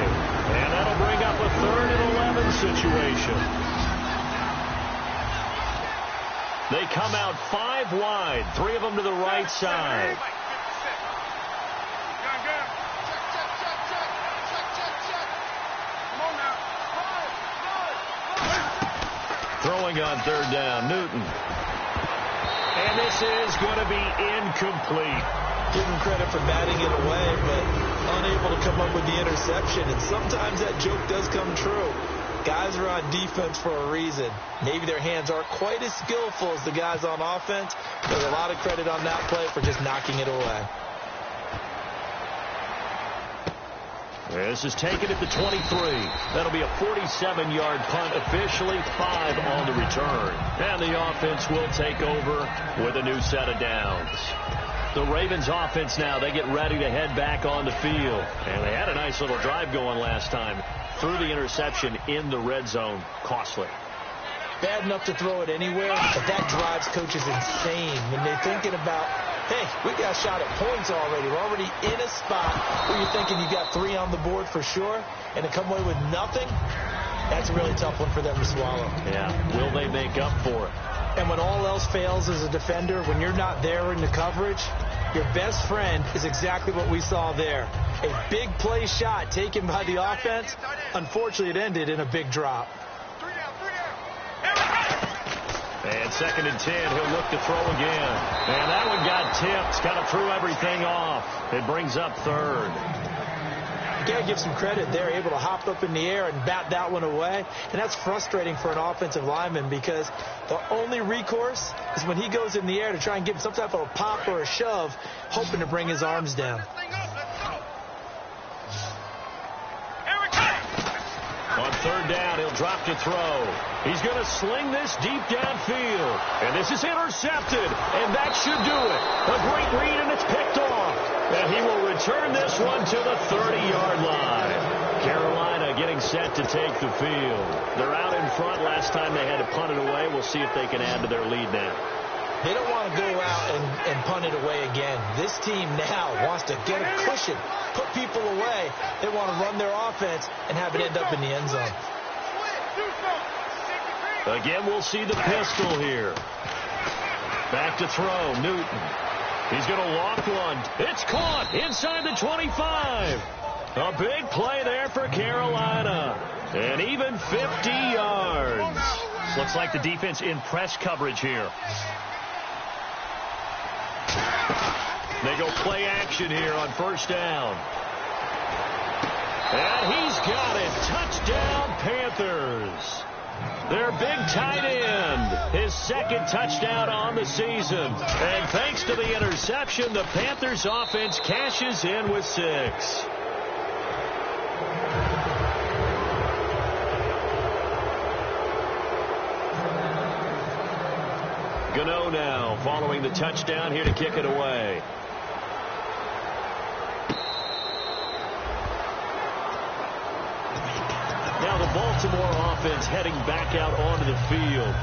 And that'll bring up a 3rd and 11 situation. They come out 5 wide, 3 of them to the right side. Throwing on 3rd down, Newton. And this is going to be incomplete. Give him credit for batting it away, but unable to come up with the interception. And sometimes that joke does come true. Guys are on defense for a reason. Maybe their hands aren't quite as skillful as the guys on offense. There's a lot of credit on that play for just knocking it away. This is taken at the 23. That'll be a 47-yard punt, officially 5 on the return. And the offense will take over with a new set of downs. The Ravens offense now, they get ready to head back on the field. And they had a nice little drive going last time. Threw the interception in the red zone. Costly. Bad enough to throw it anywhere, but that drives coaches insane when they're thinking about, hey, we got a shot at points already. We're already in a spot where you're thinking you got 3 on the board for sure, and to come away with nothing, that's a really tough one for them to swallow. Yeah, will they make up for it? And when all else fails as a defender, when you're not there in the coverage, your best friend is exactly what we saw there. A big play shot taken by the offense. Unfortunately, it ended in a big drop. And 2nd and 10, he'll look to throw again. And that one got tipped, kind of threw everything off. It brings up 3rd. You got to give some credit. They're able to hop up in the air and bat that one away. And that's frustrating for an offensive lineman because the only recourse is when he goes in the air to try and give some type of a pop or a shove, hoping to bring his arms down. On 3rd down, he'll drop to throw. He's going to sling this deep downfield. And this is intercepted. And that should do it. A great read, and it's picked off. And he will return this one to the 30-yard line. Carolina getting set to take the field. They're out in front. Last time they had to punt it away. We'll see if they can add to their lead now. They don't want to go out and punt it away again. This team now wants to get a cushion, put people away. They want to run their offense and have it end up in the end zone. Again, we'll see the pistol here. Back to throw, Newton. He's going to loft one. It's caught inside the 25. A big play there for Carolina. And even 50 yards. Looks like the defense in press coverage here. They go play action here on first down. And he's got it. Touchdown, Panthers. Their big tight end, his second touchdown on the season. And thanks to the interception, the Panthers offense cashes in with 6. Gano now following the touchdown here to kick it away. Now the Baltimore offense heading back out onto the field.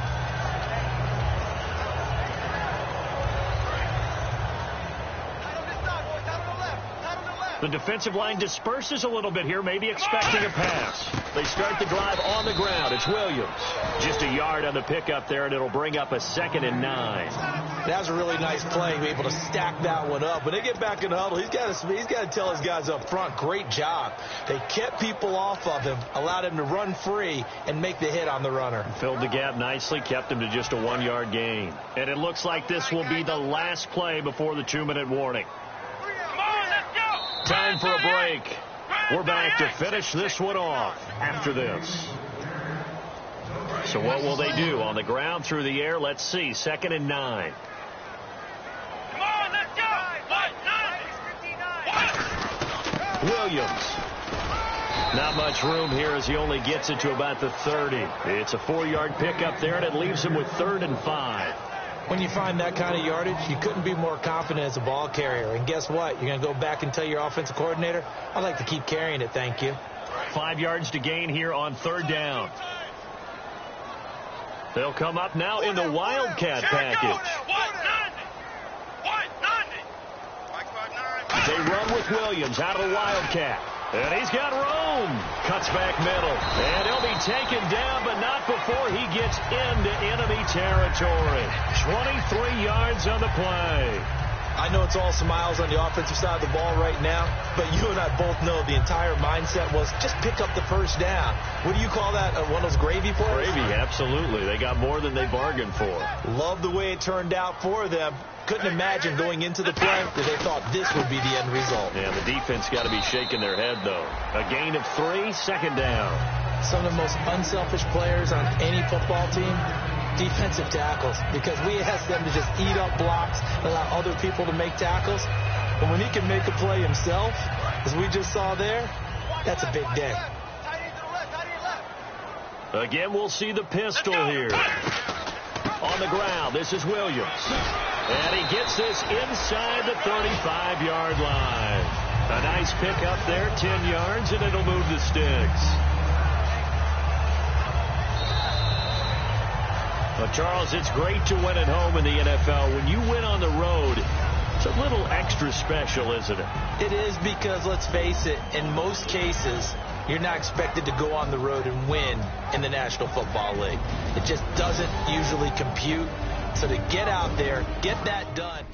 The defensive line disperses a little bit here, maybe expecting a pass. They start the drive on the ground. It's Williams. Just a yard on the pickup there, and it'll bring up a 2nd and 9. That was a really nice play, be able to stack that one up. When they get back in the huddle, he's got to tell his guys up front, great job. They kept people off of him, allowed him to run free, and make the hit on the runner. Filled the gap nicely, kept him to just a 1-yard gain. And it looks like this will be the last play before the 2-minute warning. Time for a break. We're back to finish this one off after this. So what will they do? On the ground, through the air, let's see. 2nd and 9. Come on, let's go! Williams. Not much room here as he only gets it to about the 30. It's a 4-yard pickup there, and it leaves him with 3rd and 5. When you find that kind of yardage, you couldn't be more confident as a ball carrier. And guess what? You're going to go back and tell your offensive coordinator, I'd like to keep carrying it, thank you. 5 yards to gain here on 3rd down. They'll come up now in the Wildcat package. They run with Williams out of the Wildcat. And he's got room. Cuts back middle. And he'll be taken down, but not before he gets into enemy territory. 23 yards on the play. I know it's all smiles on the offensive side of the ball right now, but you and I both know the entire mindset was just pick up the first down. What do you call that? One of those gravy plays? Gravy, absolutely. They got more than they bargained for. Love the way it turned out for them. Couldn't imagine going into the play that they thought this would be the end result. Yeah, the defense got to be shaking their head, though. A gain of 3, 2nd down. Some of the most unselfish players on any football team, defensive tackles, because we ask them to just eat up blocks and allow other people to make tackles. But when he can make a play himself, as we just saw there, that's a big day. Again, we'll see the pistol here. On the ground, this is Williams. And he gets this inside the 35-yard line. A nice pickup there, 10 yards, and it'll move the sticks. Well, Charles, it's great to win at home in the NFL. When you win on the road, it's a little extra special, isn't it? It is, because, let's face it, in most cases, you're not expected to go on the road and win in the National Football League. It just doesn't usually compute. So to get out there, get that done.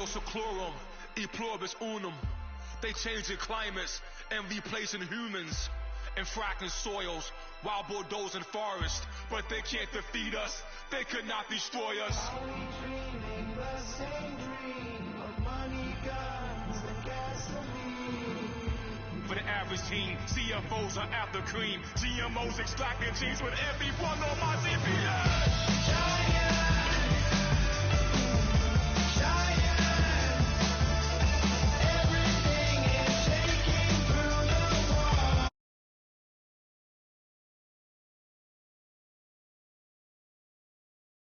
Modo seclorum, e pluribus unum. They changing climates and replacing humans and fracking soils while bulldozing forests. But they can't defeat us. They could not destroy us. Are we dreaming the same dream of money, guns, and gasoline? For the average team, CFOs are after cream. GMOs extracting genes with every one of my CPS.